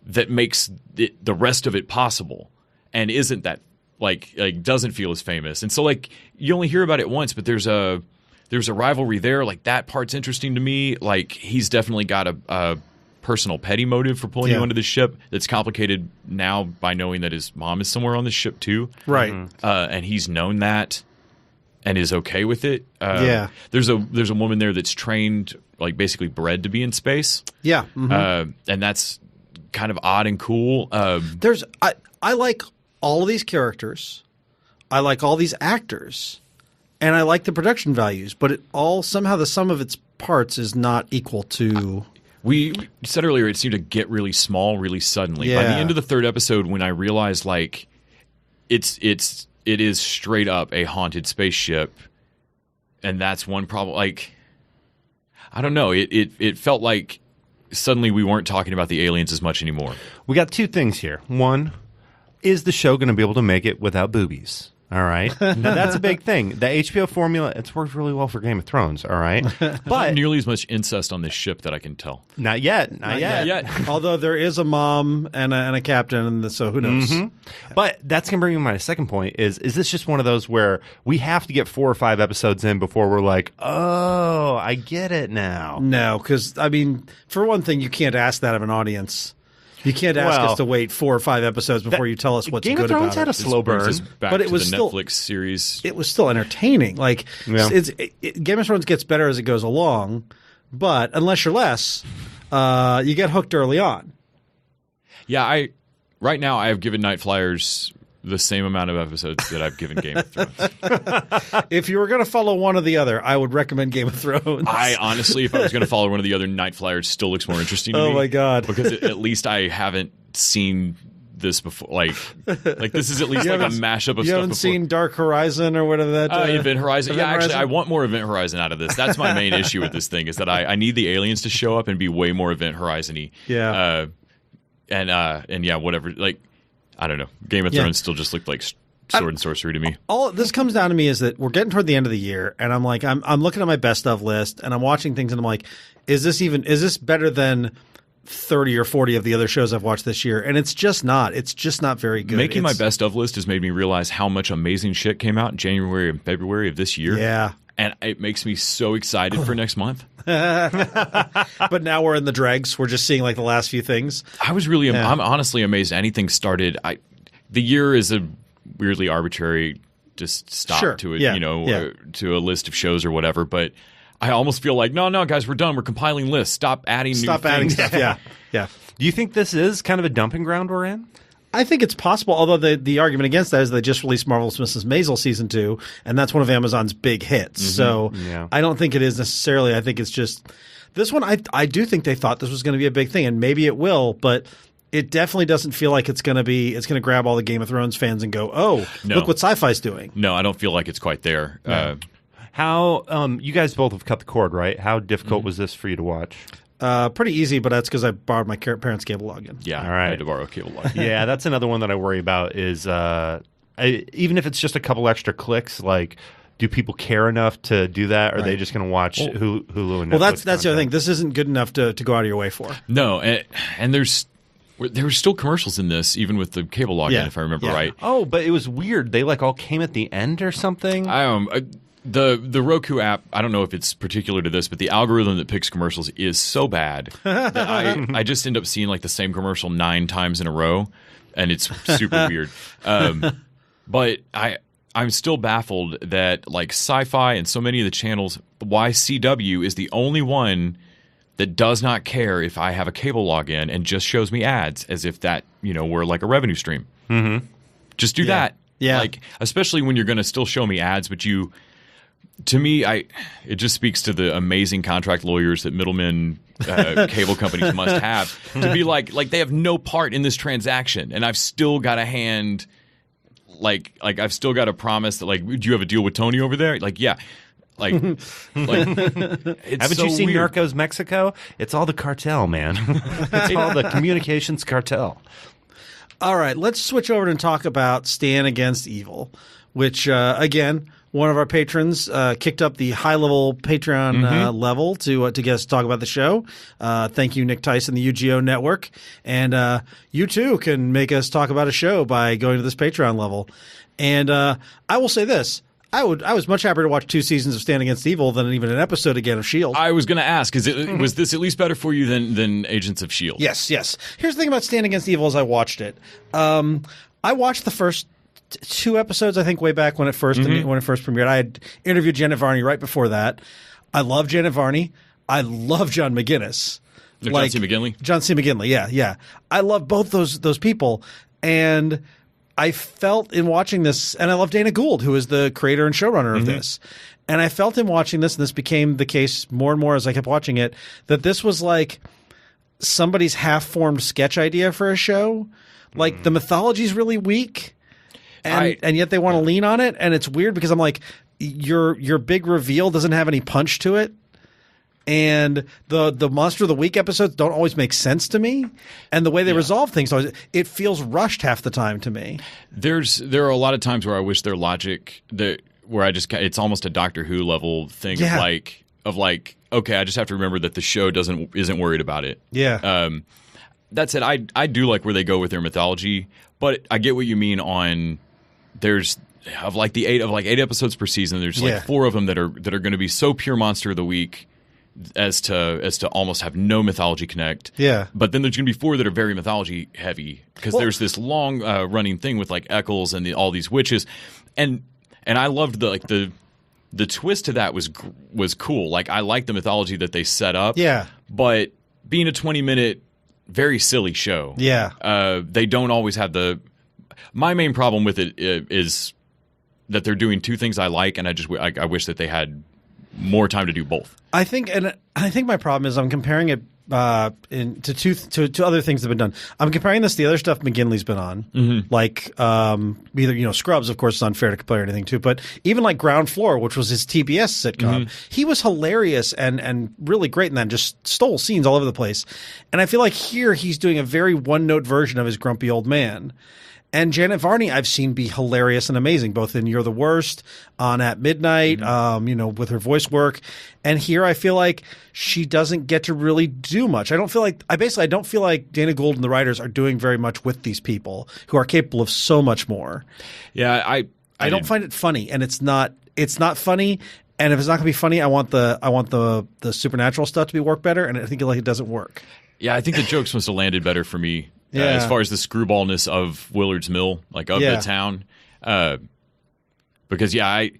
that makes the rest of it possible, and isn't that like doesn't feel as famous. And so, like, you only hear about it once, but there's a rivalry there. Like, that part's interesting to me. Like, he's definitely got a personal petty motive for pulling you Yeah. onto the ship that's complicated now by knowing that his mom is somewhere on the ship too. Right. And he's known that and is okay with it. Yeah. There's a woman there that's trained, like, basically bred to be in space. Yeah. Mhm. And that's kind of odd and cool. I like all of these characters. I like all these actors. And I like the production values, but it all somehow the sum of its parts is not equal to We said earlier it seemed to get really small really suddenly. By the Yeah. end of the third episode, when I realized, like, it is straight up a haunted spaceship, and that's one problem. Like, I don't know. It felt like suddenly we weren't talking about the aliens as much anymore. We got two things here. One, is the show going to be able to make it without boobies? All right. Now, that's a big thing. The HBO formula, it's worked really well for Game of Thrones. All right. Not But nearly as much incest on this ship that I can tell. not yet. Not yet. Yet. although there is a mom and a captain, and so who knows? But that's going to bring me to my second point is this just one of those where we have to get 4 or 5 episodes in before we're like, oh, I get it now? No, because I mean, for one thing, you can't ask that of an audience. You can't ask Well, us to wait 4 or 5 episodes before you tell us what's Game good of Thrones about had a it. slow Brings burn. us back But it to was the still- Netflix series. It was still entertaining. Like, Yeah. Game of Thrones gets better as it goes along, but unless you're less, you get hooked early on. Yeah, right now I have given Night Flyers the same amount of episodes that I've given Game of Thrones. If you were going to follow one or the other, I would recommend Game of Thrones. I honestly, if I was going to follow one of the other, Night Flyers still looks more interesting to me. Oh my God. Because at least I haven't seen this before. Like this is at least You like a haven't- mashup of you stuff haven't before. seen Dark Horizon or whatever that. Event Horizon. Event Yeah, actually, Horizon? I want more Event Horizon out of this. That's my main issue with this thing is that I need the aliens to show up and be way more Event Horizon-y. Yeah. And yeah, whatever. Like, I don't know. Game of Yeah. Thrones still just looked like sword and sorcery to me. All this comes down to me is that we're getting toward the end of the year, and I'm like, I'm looking at my best of list, and I'm watching things, and I'm like, is this better than 30 or 40 of the other shows I've watched this year? And it's just not. It's just not very good. Making my It's- best of list has made me realize how much amazing shit came out in January and February of this year. Yeah. And it makes me so excited for next month. But now we're in the dregs. We're just seeing like the last few things. I was really, Yeah. I'm honestly amazed anything started. The year is a weirdly arbitrary just stop Sure. to it, Yeah. you know, Yeah. to a list of shows or whatever. But I almost feel like, no, guys, we're done. We're compiling lists. Stop adding Stop new adding things. stuff. Yeah. Yeah. Do you think this is kind of a dumping ground we're in? I think it's possible, although the argument against that is they just released Marvelous Mrs. Maisel Season 2, and that's one of Amazon's big hits. So Yeah. I don't think it is necessarily. I think it's just this one. I do think they thought this was going to be a big thing, and maybe it will, but it definitely doesn't feel like it's going to grab all the Game of Thrones fans and go, oh, No. look what Sci-Fi's doing. No, I don't feel like it's quite there. How you guys both have cut the cord, right? How difficult was this for you to watch? Pretty easy, but that's because I borrowed my parents' cable login. Yeah, All right. I had to borrow a cable log. Yeah, that's another one that I worry about is even if it's just a couple extra clicks, like do people care enough to do that? Or are they Right. just going to watch Hulu and Netflix? Well, that's the other content? thing. This isn't good enough to go out of your way for. No, and there were still commercials in this, even with the cable login, Yeah. if I remember Yeah. right. Oh, but it was weird. They like all came at the end or something. The Roku app, I don't know if it's particular to this, but the algorithm that picks commercials is so bad that I just end up seeing like the same commercial 9 times in a row, and it's super weird. But I'm still baffled that like Sci-Fi and so many of the channels, why CW is the only one that does not care if I have a cable login and just shows me ads as if that, were like a revenue stream. Mm-hmm. Just do that. Yeah. Like, especially when you're going to still show me ads, but you To me, it just speaks to the amazing contract lawyers that middlemen cable companies must have to be like they have no part in this transaction, and I've still got a hand. Like I've still got a promise that do you have a deal with Tony over there? Like, yeah. Haven't you seen weird. Narcos Mexico? It's all the cartel, man. It's all the communications cartel. All right, let's switch over and talk about Stan Against Evil, which, again, one of our patrons kicked up the high-level Patreon level to get us to talk about the show. Thank you, Nick Tyson, the UGO Network. And you, too, can make us talk about a show by going to this Patreon level. And I will say this. I was much happier to watch 2 seasons of Stand Against Evil than even an episode again of S.H.I.E.L.D. I was going to ask, was this at least better for you than Agents of S.H.I.E.L.D.? Yes. Here's the thing about Stand Against Evil as I watched it. I watched the first 2 episodes, I think, way back when it first premiered. I had interviewed Janet Varney right before that. I love Janet Varney. I love John McGinnis. John C. McGinley? John C. McGinley, yeah. I love both those people. And I felt in watching this, and I love Dana Gould, who is the creator and showrunner of this. And I felt in watching this, and this became the case more and more as I kept watching it, that this was like somebody's half-formed sketch idea for a show. Like the mythology's really weak, and yet they want to lean on it. And it's weird because I'm like, your big reveal doesn't have any punch to it. And the Monster of the Week episodes don't always make sense to me, and the way they resolve things, it feels rushed half the time to me. There are a lot of times where I wish their logic, where it's almost a Doctor Who level thing of okay, I just have to remember that the show isn't worried about it. Yeah. That said, I do like where they go with their mythology, but I get what you mean on there's. Of 8 episodes per season, there's 4 of them that are going to be so pure Monster of the Week as to almost have no mythology connect. Yeah. But then there's going to be 4 that are very mythology heavy because there's this long running thing with Eccles and all these witches, and I loved the twist to that was cool. Like I like the mythology that they set up. Yeah. But being a 20-minute very silly show. Yeah. They don't always have my main problem with it is that they're doing 2 things I like, and I wish that they had more time to do both. I think my problem is I'm comparing it to other things that have been done. I'm comparing this to the other stuff McGinley's been on, like either Scrubs, of course, is unfair to compare anything to, but even like Ground Floor, which was his TBS sitcom, he was hilarious and really great in that, and just stole scenes all over the place. And I feel like here he's doing a very one-note version of his grumpy old man. And Janet Varney, I've seen be hilarious and amazing, both in You're the Worst, on At Midnight, with her voice work. And here I feel like she doesn't get to really do much. I don't feel like Dana Gould and the writers are doing very much with these people who are capable of so much more. Yeah, I don't find it funny, and it's not funny. And if it's not going to be funny, I want the supernatural stuff to be work better, and I think it doesn't work. Yeah, I think the jokes must have landed better for me. As far as the screwballness of Willard's Mill, the town, because I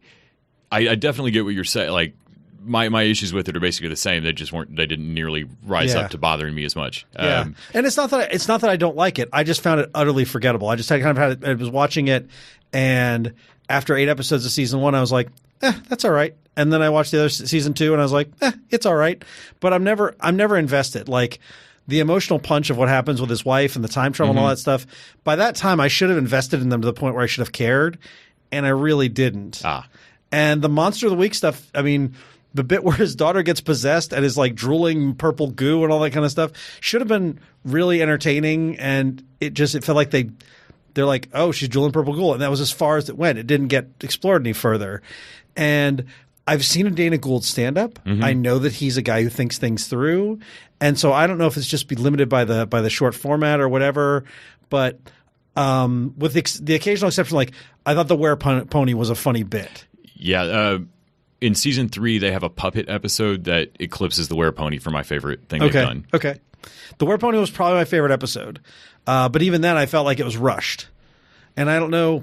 definitely get what you're saying. Like my issues with it are basically the same. They didn't nearly rise up to bothering me as much. And it's not that I don't like it. I just found it utterly forgettable. I just I was watching it, and after 8 episodes of season 1, I was like, that's all right. And then I watched the other season 2, and I was like, it's all right. But I'm never invested. Like, the emotional punch of what happens with his wife and the time travel and all that stuff, by that time I should have invested in them to the point where I should have cared, and I really didn't. And the Monster of the Week stuff, I mean, the bit where his daughter gets possessed and is like drooling purple goo and all that kind of stuff should have been really entertaining, and it felt like they're like, oh, she's drooling purple goo, and that was as far as it went. It didn't get explored any further. And I've seen a Dana Gould stand-up. I know that he's a guy who thinks things through, and so I don't know if it's just be limited by the short format or whatever. But with the occasional exception, like I thought the Were-Pony was a funny bit. Yeah, in season 3, they have a puppet episode that eclipses the Were-Pony for my favorite thing they've done. Okay, the Were-Pony was probably my favorite episode, but even then, I felt like it was rushed, and I don't know.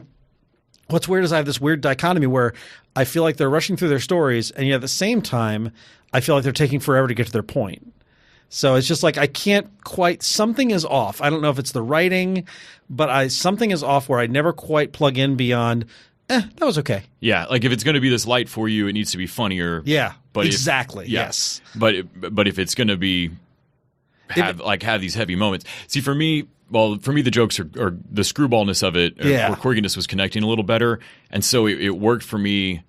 What's weird is I have this weird dichotomy where I feel like they're rushing through their stories, and yet at the same time, I feel like they're taking forever to get to their point. So it's just like I can't quite – something is off. I don't know if it's the writing, but something is off where I never quite plug in beyond That was okay. Yeah, like if it's going to be this light for you, it needs to be funnier. Yeah, But exactly. Yes. But if it's going to be have these heavy moments. See, for me, the jokes are the screwballness of it, or quirkiness was connecting a little better, and so it worked for me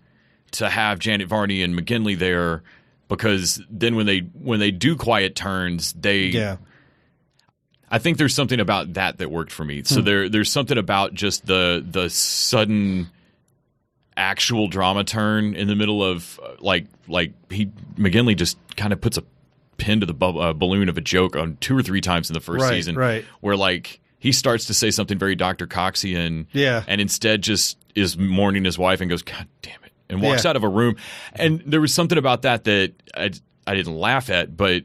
to have Janet Varney and McGinley there, because then when they do quiet turns, I think there's something about that worked for me. So there's something about just the sudden actual drama turn in the middle of McGinley just kind of puts a pin to the balloon of a joke on 2 or 3 times in the first season, where like he starts to say something very Dr. Coxian, and instead just is mourning his wife and goes, God damn it, and walks out of a room. And there was something about that I didn't laugh at, but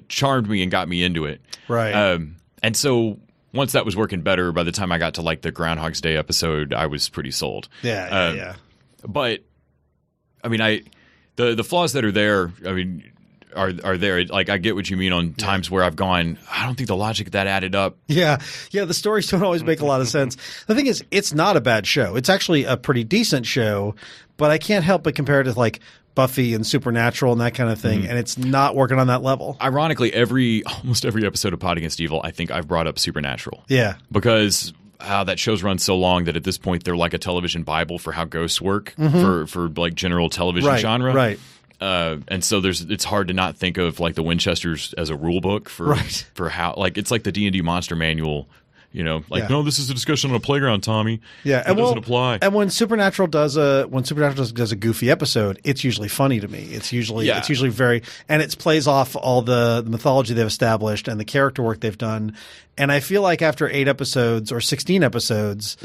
charmed me and got me into it. Right. And so once that was working better, by the time I got to like the Groundhog's Day episode, I was pretty sold. Yeah. But I mean, the flaws that are there, I mean, are there. Like, I get what you mean on times where I've gone, I don't think the logic of that added up. Yeah. The stories don't always make a lot of sense. The thing is, it's not a bad show. It's actually a pretty decent show, but I can't help but compare it to like Buffy and Supernatural and that kind of thing, and it's not working on that level. Ironically, almost every episode of Pod Against Evil, I think I've brought up Supernatural. Yeah. Because that show's run so long that at this point they're like a television Bible for how ghosts work for like general television genre. Right. And so it's hard to not think of like the Winchesters as a rule book for how, like, it's like the D&D monster manual, no, this is a discussion on a playground, Tommy. Yeah, it doesn't apply. And when Supernatural does a goofy episode, it's usually funny to me. It's usually very, and it plays off all the mythology they've established and the character work they've done. And I feel like after 8 episodes or 16 episodes,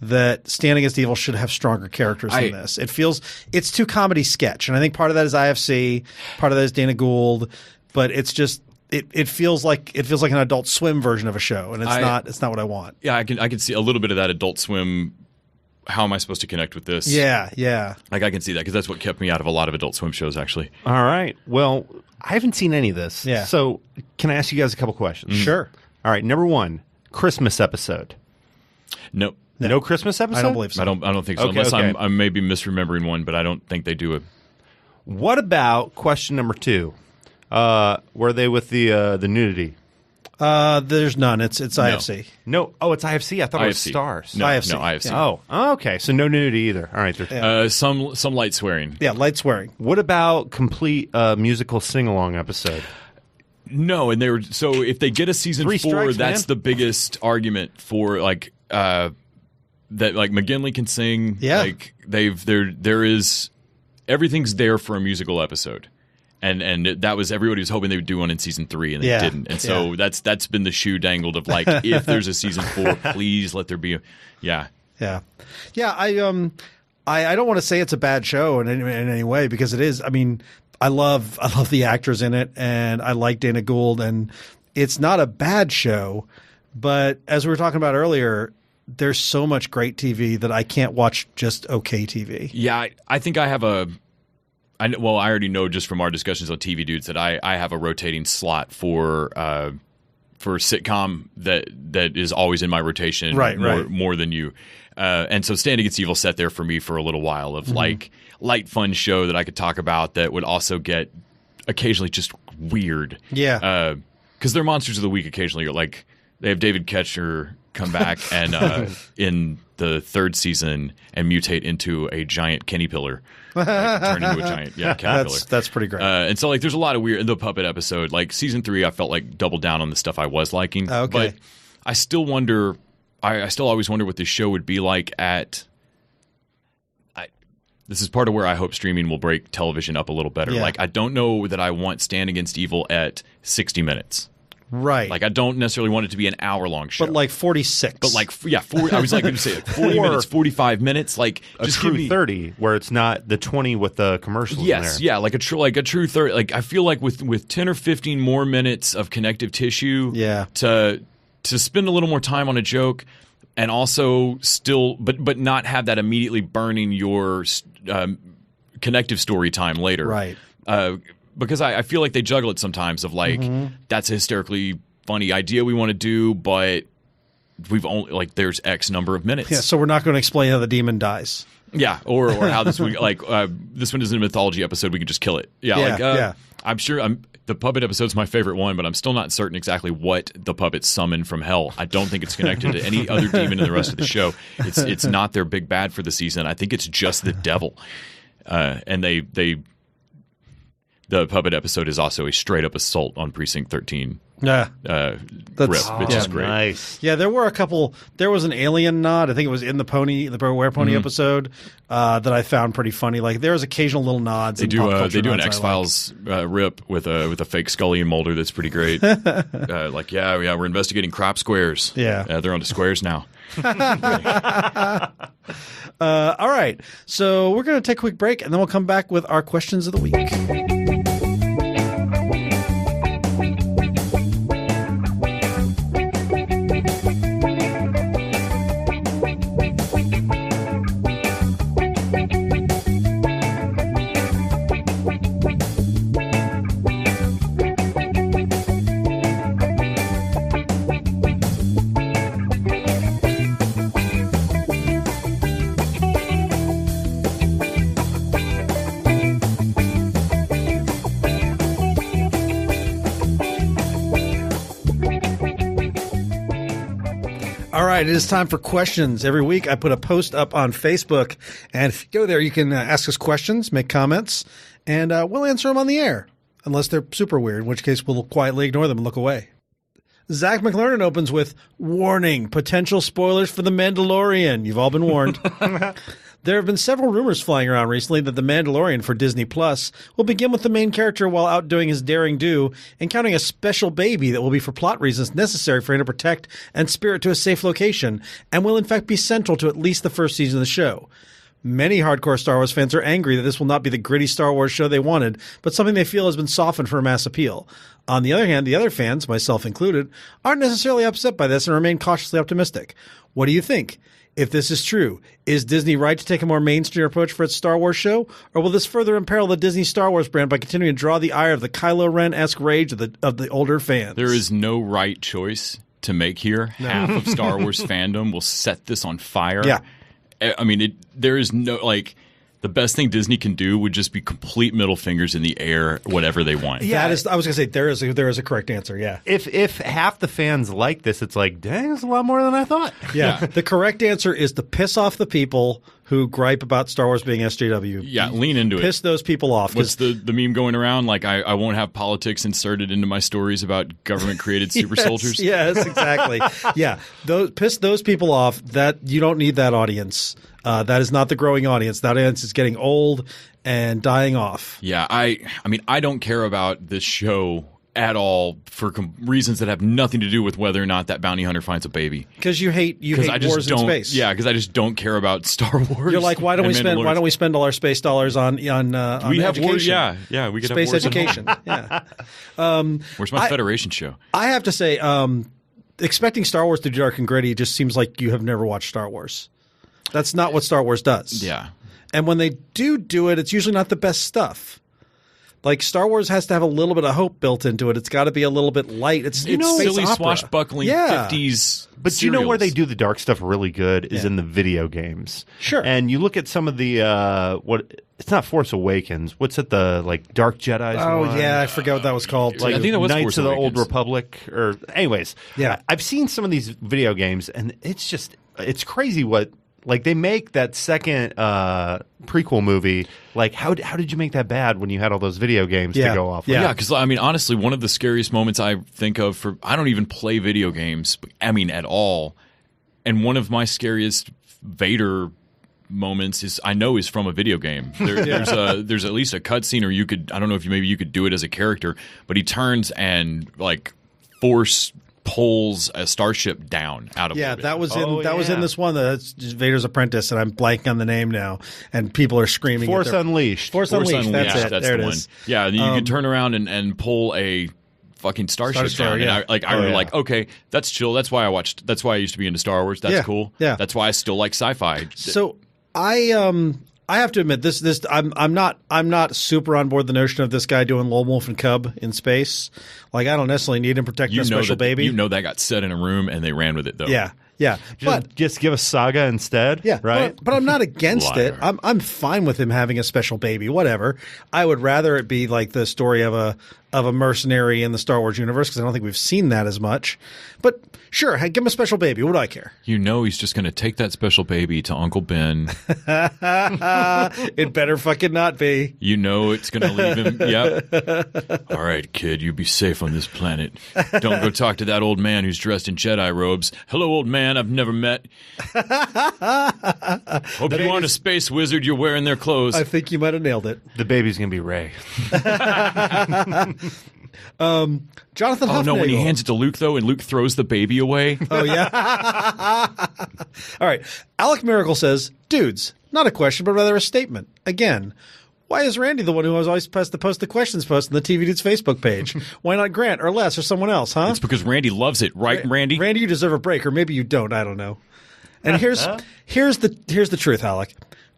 that Stand Against Evil should have stronger characters than this. It's too comedy sketch, and I think part of that is IFC, part of that is Dana Gould, but it's just it feels like an Adult Swim version of a show, and it's not what I want. Yeah, I can see a little bit of that Adult Swim. How am I supposed to connect with this? Yeah. Like, I can see that because that's what kept me out of a lot of Adult Swim shows, actually. All right. Well, I haven't seen any of this. Yeah. So can I ask you guys a couple questions? Sure. All right. Number 1, Christmas episode. Nope. No Christmas episode? I don't believe so. I don't think so. Okay, Unless I may be misremembering one, but I don't think they do it. What about question number 2? Were they with the nudity? There's none. It's IFC. No. Oh, it's IFC. I thought it was IFC. Stars. No, IFC. No, IFC. Yeah. Oh, okay. So no nudity either. All right. Some light swearing. Yeah, light swearing. What about complete musical sing-along episode? No, and so if they get a season 3 4, strikes, that's man. the biggest argument for like that, like McGinley can sing. Yeah. Like there is everything's there for a musical episode. And that was everybody was hoping they would do one in season 3, and they didn't. And so that's been the shoe dangled of like, if there's a season 4, please let there be Yeah. I don't want to say it's a bad show in any way, because it is. I mean, I love the actors in it, and I like Dana Gould, and it's not a bad show. But as we were talking about earlier, there's so much great TV that I can't watch just okay TV. Yeah, I think I have I already know just from our discussions on TV Dudes that I have a rotating slot for sitcom that is always in my rotation, more than you. And so Stand Against Evil sat there for me for a little while of like light, fun show that I could talk about that would also get occasionally just weird. Yeah. Because their monsters of the week occasionally are like, they have David Ketcher come back and in the 3rd season and mutate into a giant Kenny Pillar. Turn into a giant caterpillar. That's pretty great. And so like there's a lot of weird in the puppet episode. Like season 3, I felt like doubled down on the stuff I was liking. Okay. But I still wonder. I still always wonder what this show would be like at. This is part of where I hope streaming will break television up a little better. Yeah. Like, I don't know that I want Stand Against Evil at 60 minutes. Right. Like, I don't necessarily want it to be an hour-long show. But like 46. But like, I was like going to say like 40 minutes, 45 minutes. Like, a just true give me 30, where it's not the 20 with the commercials in there. Yeah, like a true 30. Like, I feel like with 10 or 15 more minutes of connective tissue to spend a little more time on a joke, and also still, but not have that immediately burning your connective story time later. Right. Because I feel like they juggle it sometimes of like, that's a hysterically funny idea we want to do, but we've only, like, there's X number of minutes. Yeah, so we're not going to explain how the demon dies. Yeah, or how this one this one isn't a mythology episode. We can just kill it. Yeah. I'm sure the puppet episode's my favorite one, but I'm still not certain exactly what the puppets summon from hell. I don't think it's connected to any other demon in the rest of the show. It's not their big bad for the season. I think it's just the devil. And the puppet episode is also a straight up assault on Precinct 13. Yeah, rip, which is great. Nice. yeah. There were a couple. There was an alien nod. I think it was in the Beware Pony episode that I found pretty funny. Like there's occasional little nods. They do an X-Files rip with a fake Scully and Mulder that's pretty great. We're investigating crop squares. Yeah. They're onto squares now. All right, so we're going to take a quick break, and then we'll come back with our questions of the week. All right, it is time for questions. Every week I put a post up on Facebook, and if you go there, you can ask us questions, make comments, and we'll answer them on the air, unless they're super weird, in which case we'll quietly ignore them and look away. Zach McLernan opens with, warning, potential spoilers for The Mandalorian. You've all been warned. There have been several rumors flying around recently that The Mandalorian for Disney Plus will begin with the main character while outdoing his daring do, encountering a special baby that will be for plot reasons necessary for him to protect and spirit to a safe location, and will in fact be central to at least the first season of the show. Many hardcore Star Wars fans are angry that this will not be the gritty Star Wars show they wanted, but something they feel has been softened for mass appeal. On the other hand, the other fans, myself included, aren't necessarily upset by this and remain cautiously optimistic. What do you think? If this is true, is Disney right to take a more mainstream approach for its Star Wars show, or will this further imperil the Disney Star Wars brand by continuing to draw the ire of the Kylo Ren-esque rage of the older fans? There is no right choice to make here. No. Half of Star Wars fandom will set this on fire. Yeah. I mean, there is no, the best thing Disney can do would just be complete middle fingers in the air, whatever they want. Yeah, I was going to say there is a correct answer. Yeah, if half the fans like this, it's like, dang, it's a lot more than I thought. Yeah, the correct answer is to piss off the people who gripe about Star Wars being SJW. Yeah, lean into it. Piss those people off. What's the meme going around? I won't have politics inserted into my stories about government created super soldiers. Yes, exactly. Yeah, piss those people off. That you don't need that audience. That is not the growing audience. That audience is getting old and dying off. Yeah, I mean, I don't care about this show at all for reasons that have nothing to do with whether or not that bounty hunter finds a baby. Because you hate wars in space. Yeah, because I just don't care about Star Wars. You're like, why don't we spend all our space dollars on we have education? Wars, yeah, we could space have wars education. Yeah. Where's my Federation show? I have to say, expecting Star Wars to be dark and gritty just seems like you have never watched Star Wars. That's not what Star Wars does. Yeah. And when they do it, it's usually not the best stuff. Like, Star Wars has to have a little bit of hope built into it. It's got to be a little bit light. It's silly opera. Swashbuckling 50s But serials. you know where they do the dark stuff really good is in the video games. Sure. And you look at some of the it's not Force Awakens. What's it, the Dark Jedi's Oh, one? yeah, I forget what that was called. I think that was Knights Force of the Awakens. Old Republic. Or anyways, Yeah. I've seen some of these video games, and it's crazy what. Like, they make that second prequel movie. Like, how did you make that bad when you had all those video games to go off? Yeah, because, I mean, honestly, one of the scariest moments I think of I don't even play video games, at all. And one of my scariest Vader moments is from a video game. There's at least a cutscene, or I don't know if you could do it as a character, but he turns and, force pulls a starship down out of orbit. That was in this one, that's Vader's Apprentice, and I'm blanking on the name now, and people are screaming. Force Unleashed. Force Unleashed. That's it. That's there the it one. is. Yeah, you can turn around and pull a fucking starship down. Yeah. And I was like, okay, that's chill. That's why I used to be into Star Wars. That's cool. Yeah. That's why I still like sci-fi. So I have to admit this I'm not super on board the notion of this guy doing Lone Wolf and Cub in space. Like, I don't necessarily need him protecting a special baby. You know that got set in a room and they ran with it though. Yeah. Yeah, Just give us Saga instead. Yeah, right. But I'm not against it. Liar. I'm fine with him having a special baby. Whatever. I would rather it be like the story of a mercenary in the Star Wars universe because I don't think we've seen that as much. But sure, give him a special baby. What do I care? You know he's just going to take that special baby to Uncle Ben. It better fucking not be. You know it's going to leave him. Yep. All right, kid, you be safe on this planet. Don't go talk to that old man who's dressed in Jedi robes. Hello, old man I've never met. Hope you aren't a space wizard. You're wearing their clothes. I think you might have nailed it. The baby's gonna be Rey. Jonathan Oh no! When he Huffnagel. hands it to Luke, though, and Luke throws the baby away. Oh, yeah? All right. Alec Miracle says, dudes, not a question, but rather a statement. Again, why is Randy the one who was always supposed to post the questions post on the TV Dudes Facebook page? Why not Grant or Les or someone else, huh? It's because Randy loves it, right, Randy? Randy, you deserve a break, or maybe you don't. I don't know. And here's the truth, Alec.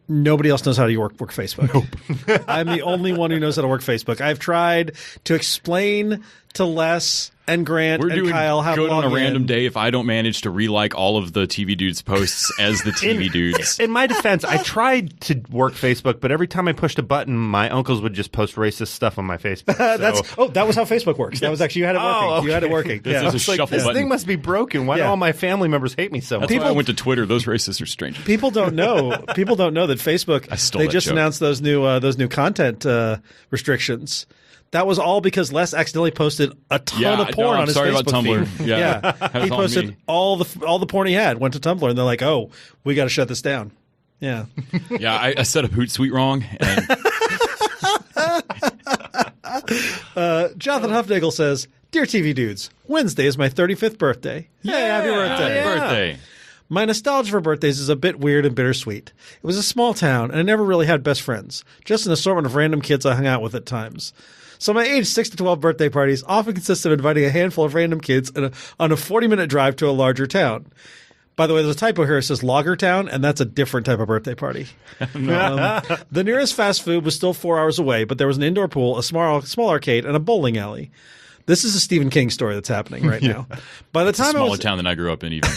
Nobody else knows how to work Facebook. Nope. I'm the only one who knows how to work Facebook. I've tried to explain to Les and Grant We're and doing Kyle how to good on a log random in. day if I don't manage to re-like all of the TV Dudes posts as the TV Dudes. In my defense, I tried to work Facebook, but every time I pushed a button, my uncles would just post racist stuff on my Facebook. That was how Facebook works. That was actually you had it working. Oh, okay. You had it working. This Yeah. is a It's like, shuffle this button. thing must be broken. Why do Yeah. all my family members hate me so much? That's why I went to Twitter. Those racists are strange. People don't know. People don't know that Facebook. I stole They that just joke. announced those new content restrictions. That was all because Les accidentally posted a ton Yeah, of porn no, I'm on his sorry Facebook about Tumblr. feed. Yeah. Yeah. That was He all posted me. all the porn he had went to Tumblr, and they're like, "Oh, we got to shut this down." Yeah. Yeah, I set up Hootsuite wrong. And Jonathan Huffnagel says, "Dear TV Dudes, Wednesday is my 35th birthday. Hey, happy birthday!" Happy birthday. My nostalgia for birthdays is a bit weird and bittersweet. It was a small town, and I never really had best friends, just an assortment of random kids I hung out with at times. So my age 6 to 12 birthday parties often consist of inviting a handful of random kids on a 40-minute drive to a larger town. By the way, there's a typo here. It says Lager Town, and that's a different type of birthday party. The nearest fast food was still 4 hours away, but there was an indoor pool, a small arcade, and a bowling alley. This is a Stephen King story that's happening right now. By the time Smaller town than I grew up in, even.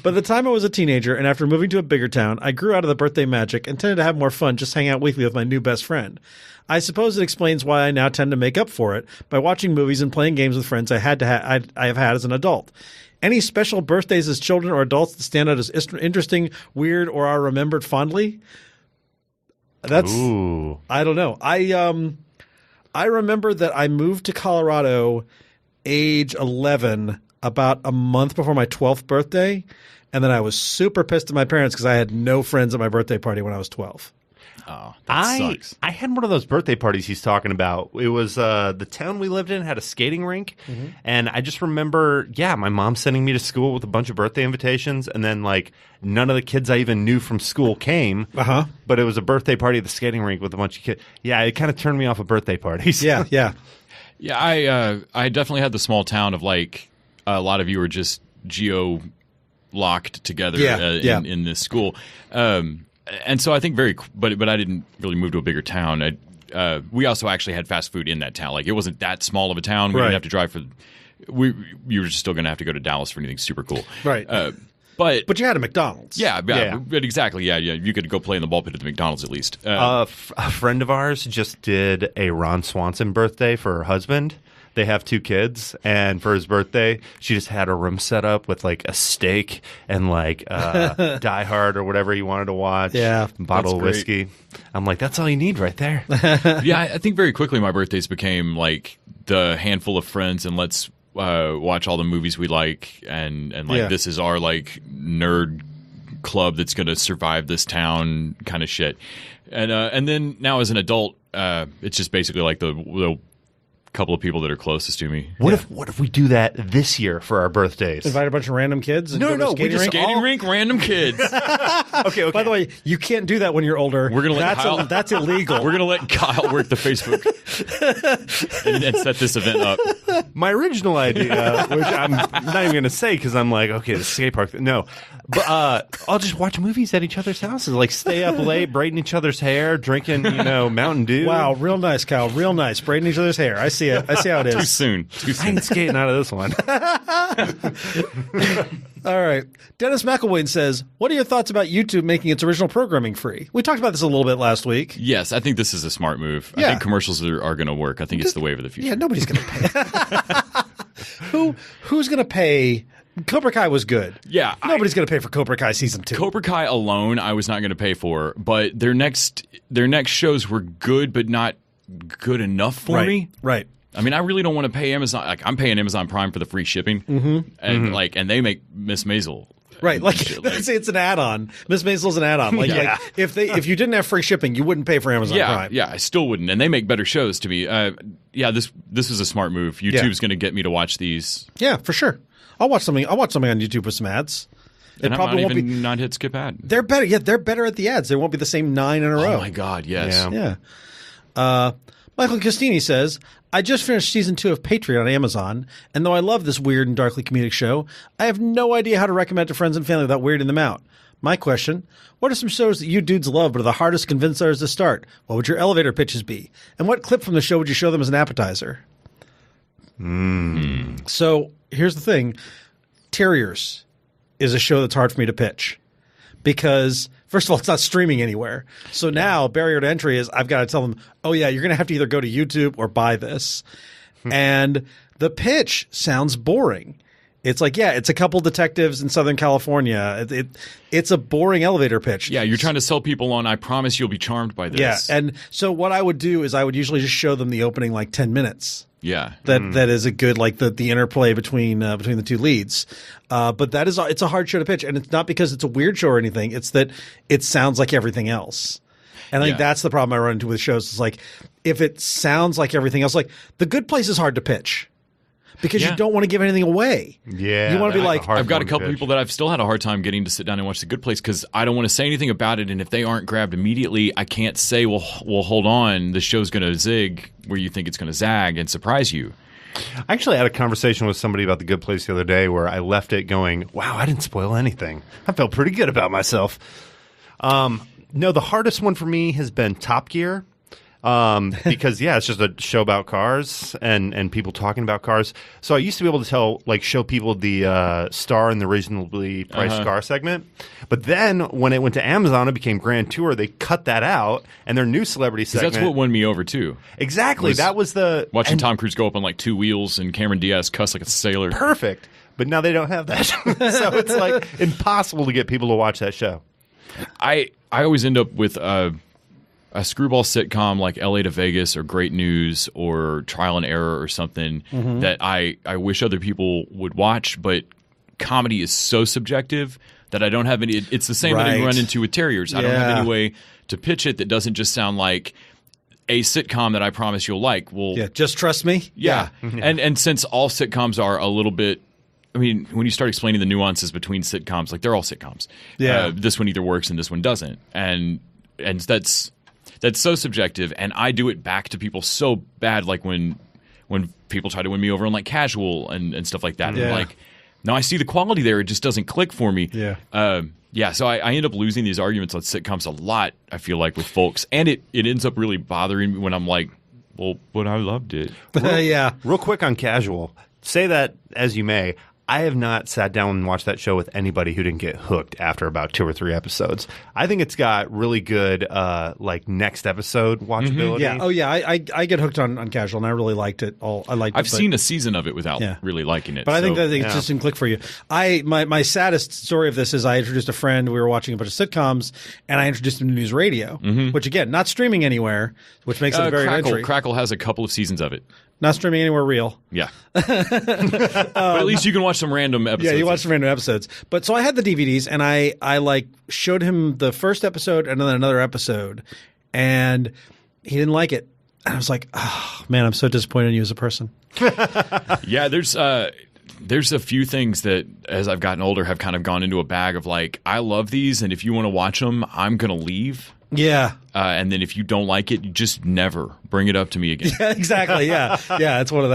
By the time I was a teenager and after moving to a bigger town, I grew out of the birthday magic and tended to have more fun just hanging out weekly with my new best friend. I suppose it explains why I now tend to make up for it by watching movies and playing games with friends I have had as an adult. Any special birthdays as children or adults that stand out as interesting, weird, or are remembered fondly? That's Ooh. I don't know. I remember that I moved to Colorado age 11 about a month before my 12th birthday, and then I was super pissed at my parents because I had no friends at my birthday party when I was 12. Oh, that sucks. I had one of those birthday parties he's talking about. It was the town we lived in had a skating rink, and I just remember, my mom sending me to school with a bunch of birthday invitations, and then like none of the kids I even knew from school came. But it was a birthday party at the skating rink with a bunch of kids. Yeah, it kind of turned me off of birthday parties. Yeah. Yeah, I definitely had the small town of like a lot of you were just locked together in this school. And so I think but I didn't really move to a bigger town. We also actually had fast food in that town. Like it wasn't that small of a town. We Right. didn't have to drive you were still going to have to go to Dallas for anything super cool. Right. But you had a McDonald's. yeah, Yeah. but exactly. Yeah. You could go play in the ball pit at the McDonald's at least. A friend of ours just did a Ron Swanson birthday for her husband. They have 2 kids, and for his birthday, she just had a room set up with like a steak and like Die Hard or whatever he wanted to watch. Yeah, a bottle of that's great. whiskey. I'm like, that's all you need right there. Yeah, I think very quickly my birthdays became like the handful of friends and let's watch all the movies we like and like this is our like nerd club that's going to survive this town kind of shit. And then now as an adult, it's just basically like the couple of people that are closest to me. What if we do that this year for our birthdays? Invite a bunch of random kids? And No, go to a no, we skating just rink? Skating rink, random kids. Okay. By the way, you can't do that when you're older. We're gonna let Kyle- that's illegal. We're gonna let Kyle work the Facebook and set this event up. My original idea, which I'm not even going to say because I'm like, okay, the skate park. No. But I'll just watch movies at each other's houses, like stay up late, braiding each other's hair, drinking, Mountain Dew. Wow, real nice, Kyle. Real nice. Braiding each other's hair. I see it. I see how it Too is. soon. I ain't skating out of this one. All right. Dennis McElwain says, what are your thoughts about YouTube making its original programming free? We talked about this a little bit last week. Yes, I think this is a smart move. Yeah. I think commercials are going to work. I think it's the wave of the future. Yeah, nobody's going to pay. Who's going to pay? Cobra Kai was good. Yeah, Nobody's going to pay for Cobra Kai season 2. Cobra Kai alone, I was not going to pay for, but their next shows were good, but not good enough for me. Right. I mean, I really don't want to pay Amazon. Like, I'm paying Amazon Prime for the free shipping, and they make Miss Maisel. Right, like Shit, say it's an add-on. Miss Maisel's an add-on. Like, Yeah. like if you didn't have free shipping, you wouldn't pay for Amazon Prime. Yeah, I still wouldn't, and they make better shows to me. This is a smart move. YouTube's going to get me to watch these, Yeah, for sure. I'll watch something on YouTube with some ads. and I might even not hit skip ad. They're better. Yeah, they're better at the ads. They won't be the same 9 in a row. Oh my god, yes. Yeah. Yeah. Michael Costini says, I just finished season 2 of Patreon on Amazon, and though I love this weird and darkly comedic show, I have no idea how to recommend it to friends and family without weirding them out. My question, what are some shows that you dudes love but are the hardest to convince others to start? What would your elevator pitches be? And what clip from the show would you show them as an appetizer? So here's the thing. Terriers is a show that's hard for me to pitch because, first of all, it's not streaming anywhere. So now barrier to entry is I've got to tell them, oh, yeah, you're going to have to either go to YouTube or buy this. And the pitch sounds boring. It's like, yeah, it's a couple detectives in Southern California. It's a boring elevator pitch. Yeah, you're trying to sell people on, I promise you'll be charmed by this. Yeah, and so what I would do is I would usually just show them the opening like 10 minutes. Yeah. That is a good, like the interplay between the two leads. But it's a hard show to pitch, and it's not because it's a weird show or anything. It's that it sounds like everything else. And I think that's the problem I run into with shows. It's like if it sounds like everything else, like The Good Place is hard to pitch because you don't want to give anything away. Yeah, you want to be like, I've got a couple people that I've still had a hard time getting to sit down and watch The Good Place because I don't want to say anything about it, and if they aren't grabbed immediately, I can't say, well, hold on, the show's going to zig where you think it's going to zag and surprise you. I actually had a conversation with somebody about The Good Place the other day where I left it going, wow, I didn't spoil anything. I felt pretty good about myself. No, the hardest one for me has been Top Gear. Because it's just a show about cars and people talking about cars. So I used to be able to show people the star in the reasonably priced car segment. But then when it went to Amazon, it became Grand Tour. They cut that out, and their new celebrity segment. That's what won me over too. Exactly. That was the watching Tom Cruise go up on like 2 wheels and Cameron Diaz cuss like a sailor. Perfect. But now they don't have that, so it's like impossible to get people to watch that show. I always end up with a screwball sitcom like LA to Vegas or Great News or Trial and Error or something that I wish other people would watch, but comedy is so subjective that I don't have any. It's the same that I run into with Terriers. I don't have any way to pitch it that doesn't just sound like a sitcom that I promise you'll like. Well, just trust me. Yeah. And since all sitcoms are a little bit, I mean, when you start explaining the nuances between sitcoms, like they're all sitcoms. Yeah. This one either works and this one doesn't. And that's so subjective, and I do it back to people so bad, like when people try to win me over on like Casual and stuff like that. And I'm like, no, I see the quality there. It just doesn't click for me. Yeah. So I end up losing these arguments on sitcoms a lot, I feel like, with folks. And it ends up really bothering me when I'm like, well, but I loved it. Real quick on Casual. Say that as you may. I have not sat down and watched that show with anybody who didn't get hooked after about 2 or 3 episodes. I think it's got really good, next episode watchability. Yeah. Oh, yeah. I get hooked on Casual, and I really liked it. I've seen a season of it without really liking it. But I think that it just didn't click for you. My saddest story of this is I introduced a friend. We were watching a bunch of sitcoms, and I introduced him to News Radio, which, again, not streaming anywhere, which makes it a very entry. Crackle has a couple of seasons of it. Not streaming anywhere real. Yeah. But at least you can watch some random episodes. Yeah, you watch some random episodes. But so I had the DVDs, and I showed him the first episode and then another episode, and he didn't like it. And I was like, oh, man, I'm so disappointed in you as a person. Yeah, there's a few things that, as I've gotten older, have kind of gone into a bag of like, I love these, and if you want to watch them, I'm going to leave. Yeah. And then if you don't like it, you just never bring it up to me again. Yeah, exactly. Yeah. Yeah, it's one of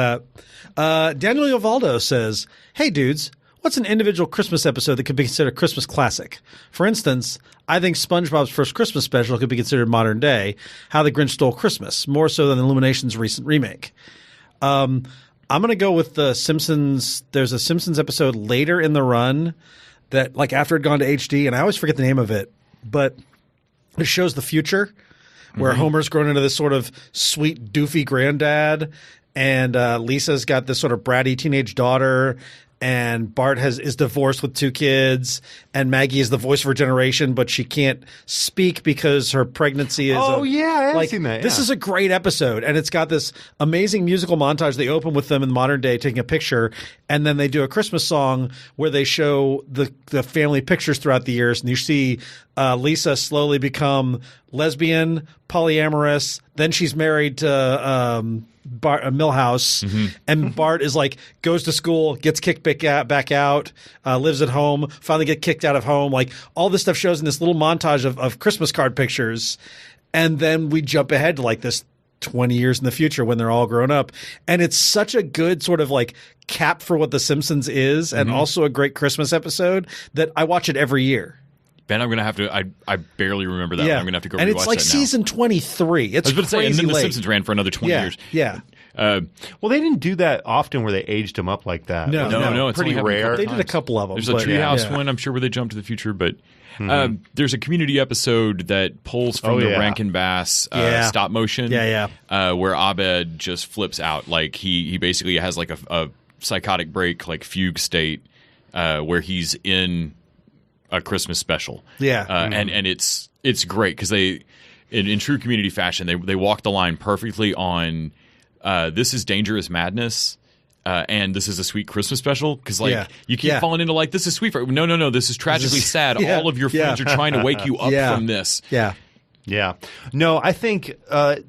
that. Daniel Uvaldo says, hey, dudes, what's an individual Christmas episode that could be considered a Christmas classic? For instance, I think SpongeBob's first Christmas special could be considered modern day, How the Grinch Stole Christmas, more so than Illumination's recent remake. I'm gonna go with the Simpsons. There's a Simpsons episode later in the run that, like, after it had gone to HD, and I always forget the name of it, but it shows the future where Homer's grown into this sort of sweet, doofy granddad, and Lisa's got this sort of bratty teenage daughter, and Bart is divorced with 2 kids, and Maggie is the voice of her generation, but she can't speak because her pregnancy is. Oh, yeah, I have like, seen that. This yeah. is a great episode, and it's got this amazing musical montage. They open with them in modern day taking a picture, and then they do a Christmas song where they show the family pictures throughout the years, and you see Lisa slowly become lesbian, polyamorous. Then she's married to Milhouse, and Bart is like goes to school, gets kicked back out, lives at home, finally get kicked out of home. Like all this stuff shows in this little montage of Christmas card pictures, and then we jump ahead to like this 20 years in the future when they're all grown up, and it's such a good sort of like cap for what The Simpsons is, and also a great Christmas episode that I watch it every year. Ben, I'm gonna have to. I barely remember that. Yeah, One. I'm gonna have to go and rewatch it's like that now. season 23. It's I was about to say, and crazy then The late. Simpsons ran for another 20 Yeah, years. yeah. Well, they didn't do that often where they aged him up like that. No, Like, No, it's pretty only happened a rare. couple They did a times. couple of them. There's a but- Treehouse yeah. one, I'm sure, where they jump to the future, but there's a Community episode that pulls from Oh, the yeah. Rankin Bass Yeah. stop motion. Yeah, where Abed just flips out. Like he basically has like a psychotic break, like fugue state, where he's in a Christmas special. Yeah. And it's great because they, in true Community fashion, they walk the line perfectly on this is dangerous madness. And this is a sweet Christmas special because, like, Yeah. you keep Yeah. falling into like this is sweet. No, this is tragically sad. yeah. All of your friends Yeah. are trying to wake you up Yeah. from this. Yeah. Yeah. No, I think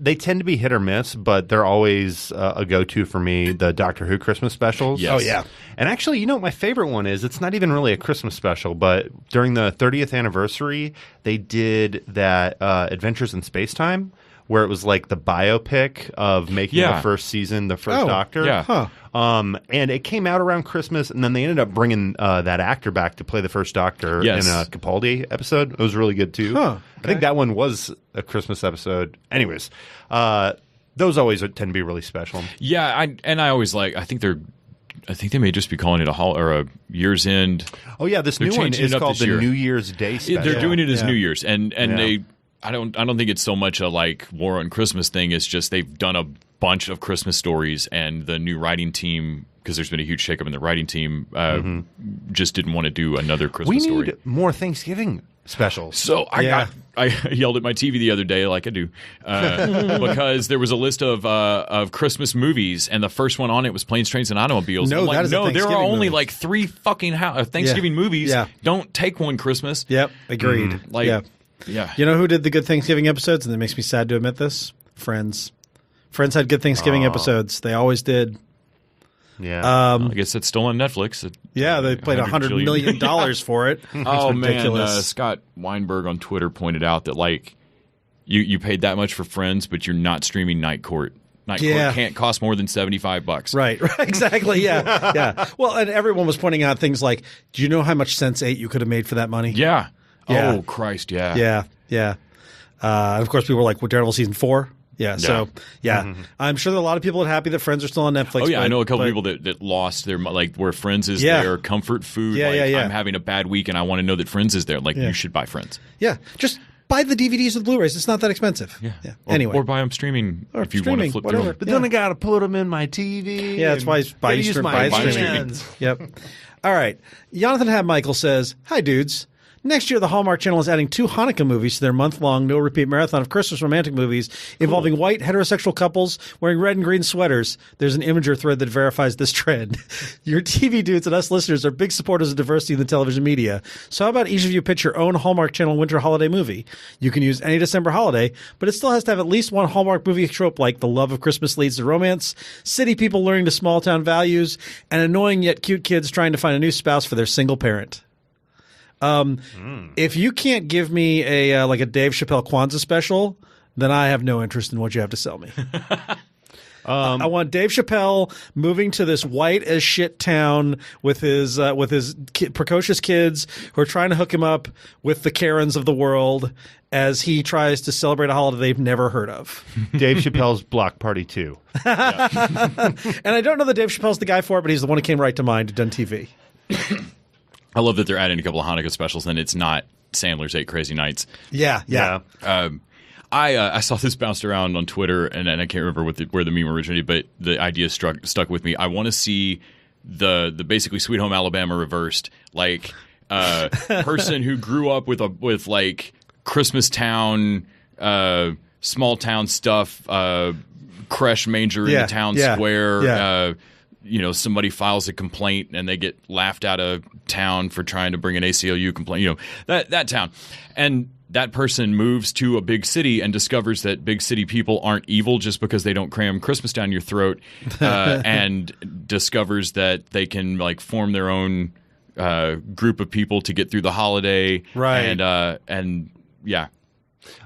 they tend to be hit or miss, but they're always a go-to for me, the Doctor Who Christmas specials. Yes. Oh, yeah. And actually, you know what my favorite one is? It's not even really a Christmas special, but during the 30th anniversary, they did that Adventures in Space-Time, where it was like the biopic of making Yeah. the first season, the first Oh, Doctor. yeah. Huh. And it came out around Christmas, and then they ended up bringing that actor back to play the first Doctor Yes. in a Capaldi episode. It was really good too. Huh, I think that one was a Christmas episode. Anyways, those always tend to be really special. Yeah, I always like. I think they may just be calling it a year's end. Oh yeah, this They're new one changing is it up called this the year. New Year's Day special. They're doing it as Yeah. New Year's, and Yeah. they. I don't think it's so much a like war on Christmas thing. It's just they've done a bunch of Christmas stories, and the new writing team, because there's been a huge shakeup in the writing team, just didn't want to do another We Christmas need story. more Thanksgiving specials. So I yelled at my TV the other day, like I do, because there was a list of Christmas movies, and the first one on it was Planes, Trains, and Automobiles. No, I'm like, that is a no, there are Thanksgiving only movie. like 3 fucking Thanksgiving movies. Yeah. Don't take one Christmas. Yep. Agreed. Like, yeah. yeah. You know who did the good Thanksgiving episodes? And it makes me sad to admit this. Friends. Friends had good Thanksgiving episodes. They always did. Yeah. I guess it's still on Netflix. Yeah, they played $100 million for it. Oh man, ridiculous. Scott Weinberg on Twitter pointed out that like you paid that much for Friends, but you're not streaming Night Court. Night Yeah. Court can't cost more than $75. Right, exactly. Yeah, yeah. Well, and everyone was pointing out things like, do you know how much Sense8 you could have made for that money? Yeah. Yeah. Oh Christ, yeah. Yeah, yeah. And of course, people were like, "What, Daredevil season 4?" Yeah. So, yeah, I'm sure there are a lot of people that are happy that Friends are still on Netflix. Oh yeah, but- I know a couple but- people that lost their like where Friends is Yeah. their comfort food. Yeah, like, yeah, yeah. I'm having a bad week and I want to know that Friends is there. Like you should buy Friends. Yeah, just buy the DVDs with Blu-rays. It's not that expensive. Yeah. Or, Anyway, or buy them streaming Or if you want to streaming, flip whatever. through them. But then I got to put them in my TV. yeah, that's why I buy use stream, my buy streaming. hands. Yep. All right. Jonathan Michael says, "Hi, dudes. Next year, the Hallmark Channel is adding 2 Hanukkah movies to their month-long, no-repeat marathon of Christmas romantic movies involving white heterosexual couples wearing red and green sweaters. There's an Imager thread that verifies this trend. Your TV dudes and us listeners are big supporters of diversity in the television media. So how about each of you pitch your own Hallmark Channel winter holiday movie? You can use any December holiday, but it still has to have at least one Hallmark movie trope like the love of Christmas leads to romance, city people learning to small-town values, and annoying yet cute kids trying to find a new spouse for their single parent." If you can't give me a like a Dave Chappelle Kwanzaa special, then I have no interest in what you have to sell me. I want Dave Chappelle moving to this white as shit town with his precocious kids who are trying to hook him up with the Karens of the world as he tries to celebrate a holiday they've never heard of. Dave Chappelle's Block Party 2. And I don't know that Dave Chappelle's the guy for it, but he's the one who came right to mind, done TV. I love that they're adding a couple of Hanukkah specials, and it's not Sandler's 8 Crazy Nights. Yeah. I saw this bounced around on Twitter, and I can't remember where the meme originated, but the idea stuck with me. I want to see the basically Sweet Home Alabama reversed, like person who grew up with like Christmas Town, small town stuff, creche manger in the town square. Yeah. Somebody files a complaint and they get laughed out of town for trying to bring an ACLU complaint. That town, and that person moves to a big city and discovers that big city people aren't evil just because they don't cram Christmas down your throat, and discovers that they can like form their own group of people to get through the holiday. Right. And yeah.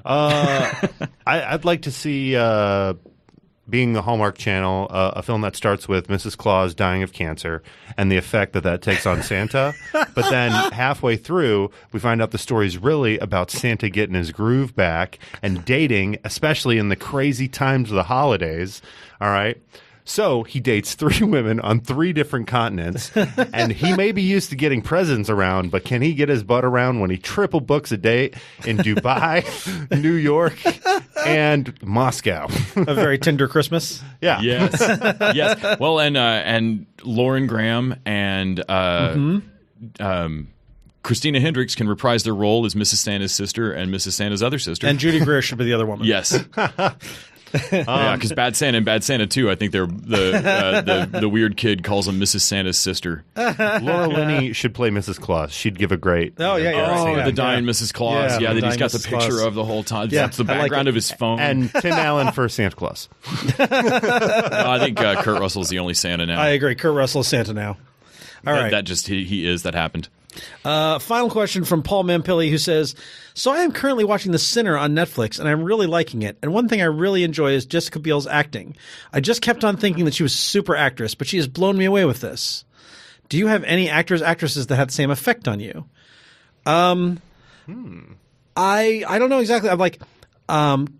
I'd like to see, being the Hallmark Channel, a film that starts with Mrs. Claus dying of cancer and the effect that takes on Santa. But then halfway through, we find out the story's really about Santa getting his groove back and dating, especially in the crazy times of the holidays. All right. So he dates 3 women on 3 different continents, and he may be used to getting presents around, but can he get his butt around when he triple books a date in Dubai, New York, and Moscow? A very tender Christmas. Yeah. Yes. Yes. Well, and Lauren Graham and Christina Hendricks can reprise their role as Mrs. Santa's sister and Mrs. Santa's other sister. And Judy Greer should be the other woman. Yes. Yeah, because Bad Santa and Bad Santa 2, I think they're the weird kid calls him Mrs. Santa's sister. Laura Linney should play Mrs. Claus. She'd give a great. Oh, yeah. The dying Mrs. Claus. Yeah, Yeah, the that he's got dying the Mrs. picture Claus. of the whole time. Yeah, That's the I like background it. of his phone. And Tim Allen for Santa Claus. I think Kurt Russell's the only Santa now. I agree. Kurt Russell is Santa now. All right. That just he is. That happened. Final question from Paul Mampilli, who says, so I am currently watching The Sinner on Netflix, and I'm really liking it. And one thing I really enjoy is Jessica Biel's acting. I just kept on thinking that she was a super actress, but she has blown me away with this. Do you have any actors, actresses that had the same effect on you? I don't know exactly. I'm like,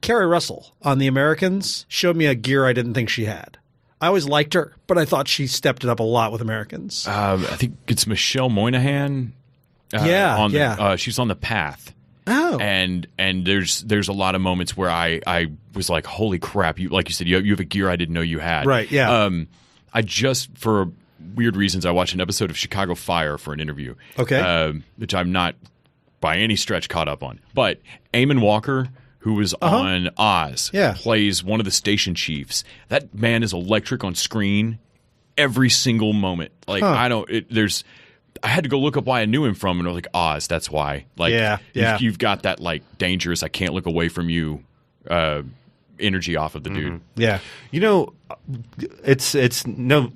Carrie Russell on The Americans showed me a gear I didn't think she had. I always liked her, but I thought she stepped it up a lot with Americans. I think it's Michelle Moynihan. She's on The Path. Oh, and there's a lot of moments where I was like, holy crap! You like you said, you have a gear I didn't know you had. Right, yeah. I just, for weird reasons, I watched an episode of Chicago Fire for an interview. Okay. Which I'm not by any stretch caught up on, but Eamon Walker, who was on Oz, plays one of the station chiefs. That man is electric on screen every single moment. Like I had to go look up why I knew him from, and I was like, Oz, that's why. Like, you've got that like dangerous, I can't look away from you energy off of the dude. Yeah. You know,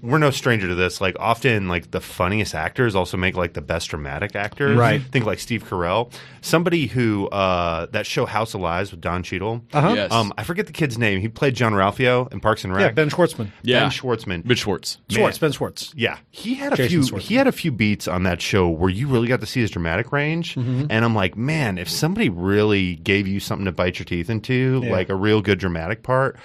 we're no stranger to this. Like often, like the funniest actors also make like the best dramatic actors. Right. Think like Steve Carell, somebody who that show House of Lies with Don Cheadle. Yes. I forget the kid's name. He played John Ralphio in Parks and Rec. Yeah, Ben Schwartzman. Yeah. Ben Schwartzman. Ben Schwartz. Ben Schwartz. Yeah, he had a Jason few. Schwartzman. He had a few beats on that show where you really got to see his dramatic range, and I'm like, man, if somebody really gave you something to bite your teeth into, like a real good dramatic part,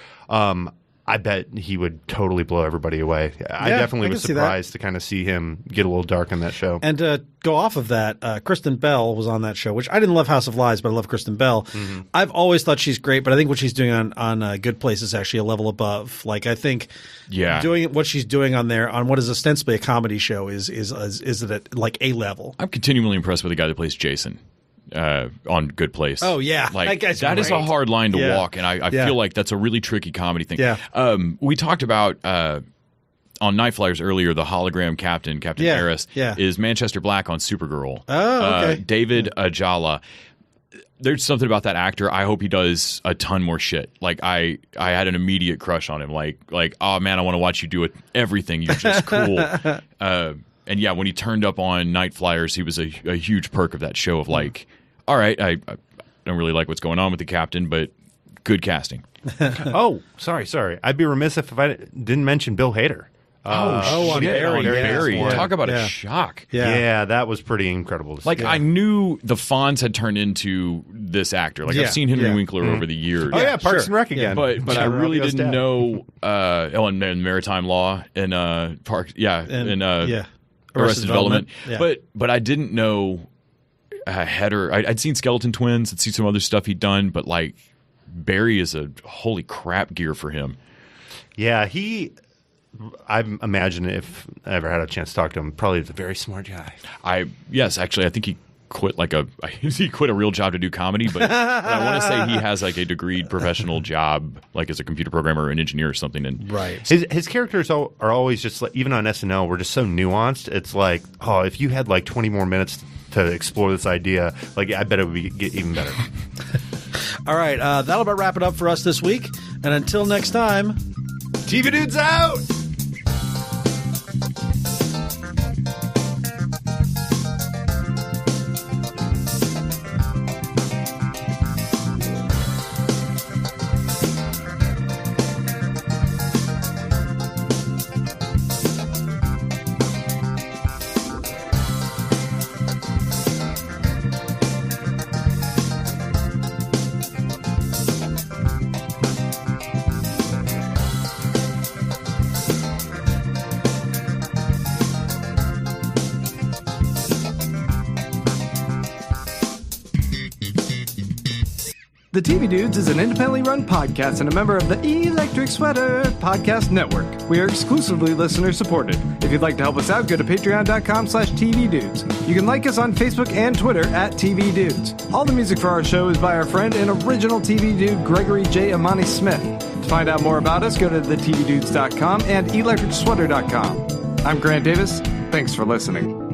I bet he would totally blow everybody away. I definitely was surprised to kind of see him get a little dark on that show. And to go off of that, Kristen Bell was on that show, which I didn't love House of Lies, but I love Kristen Bell. I've always thought she's great, but I think what she's doing on Good Place is actually a level above. Like I think doing what she's doing on there on what is ostensibly a comedy show is at like a level. I'm continually impressed with the guy that plays Jason on Good Place. Oh, yeah. Like That guy's that is a great. hard line to Yeah. walk, and I Yeah. feel like that's a really tricky comedy thing. Yeah. We talked about on Night Flyers earlier, the hologram Captain Harris is Manchester Black on Supergirl. Oh, okay. David Ajala. There's something about that actor. I hope he does a ton more shit. Like I had an immediate crush on him. Like oh man, I want to watch you do it. Everything. You're just cool. And yeah, when he turned up on Night Flyers, he was a huge perk of that show. Of like, all right, I don't really like what's going on with the captain, but good casting. Oh, sorry. I'd be remiss if I didn't mention Bill Hader. on Barry, Barry. yeah. Talk about Yeah. a shock. Yeah. That was pretty incredible to see. Like, I knew the Fonz had turned into this actor. Like, Yeah, I've seen Henry yeah. Winkler over the years. oh yeah, Parks sure. and Rec again. But I John really Ralphio's didn't dad. know Ellen and Maritime Law and Park Arrested Development. Yeah. But I didn't know Header. I'd seen Skeleton Twins. I'd seen some other stuff he'd done. But like Barry is a holy crap gear for him. Yeah, I imagine if I ever had a chance to talk to him, probably is a very smart guy. Yes, actually, I think he quit he quit a real job to do comedy, but I want to say he has like a degreed professional job, like as a computer programmer or an engineer or something. And Right. His characters are always just like, even on SNL, we're just so nuanced. It's like, oh, if you had like 20 more minutes to explore this idea, like I bet it would get even better. All right. That'll about wrap it up for us this week. And until next time, TV Dudes out! The TV Dudes is an independently run podcast and a member of the Electric Sweater Podcast Network. We are exclusively listener supported. If you'd like to help us out, go to patreon.com/tvdudes. You can like us on Facebook and Twitter @TVDudes. All the music for our show is by our friend and original TV dude, Gregory J. Amani Smith. To find out more about us, go to thetvdudes.com and electricsweater.com. I'm Grant Davis. Thanks for listening.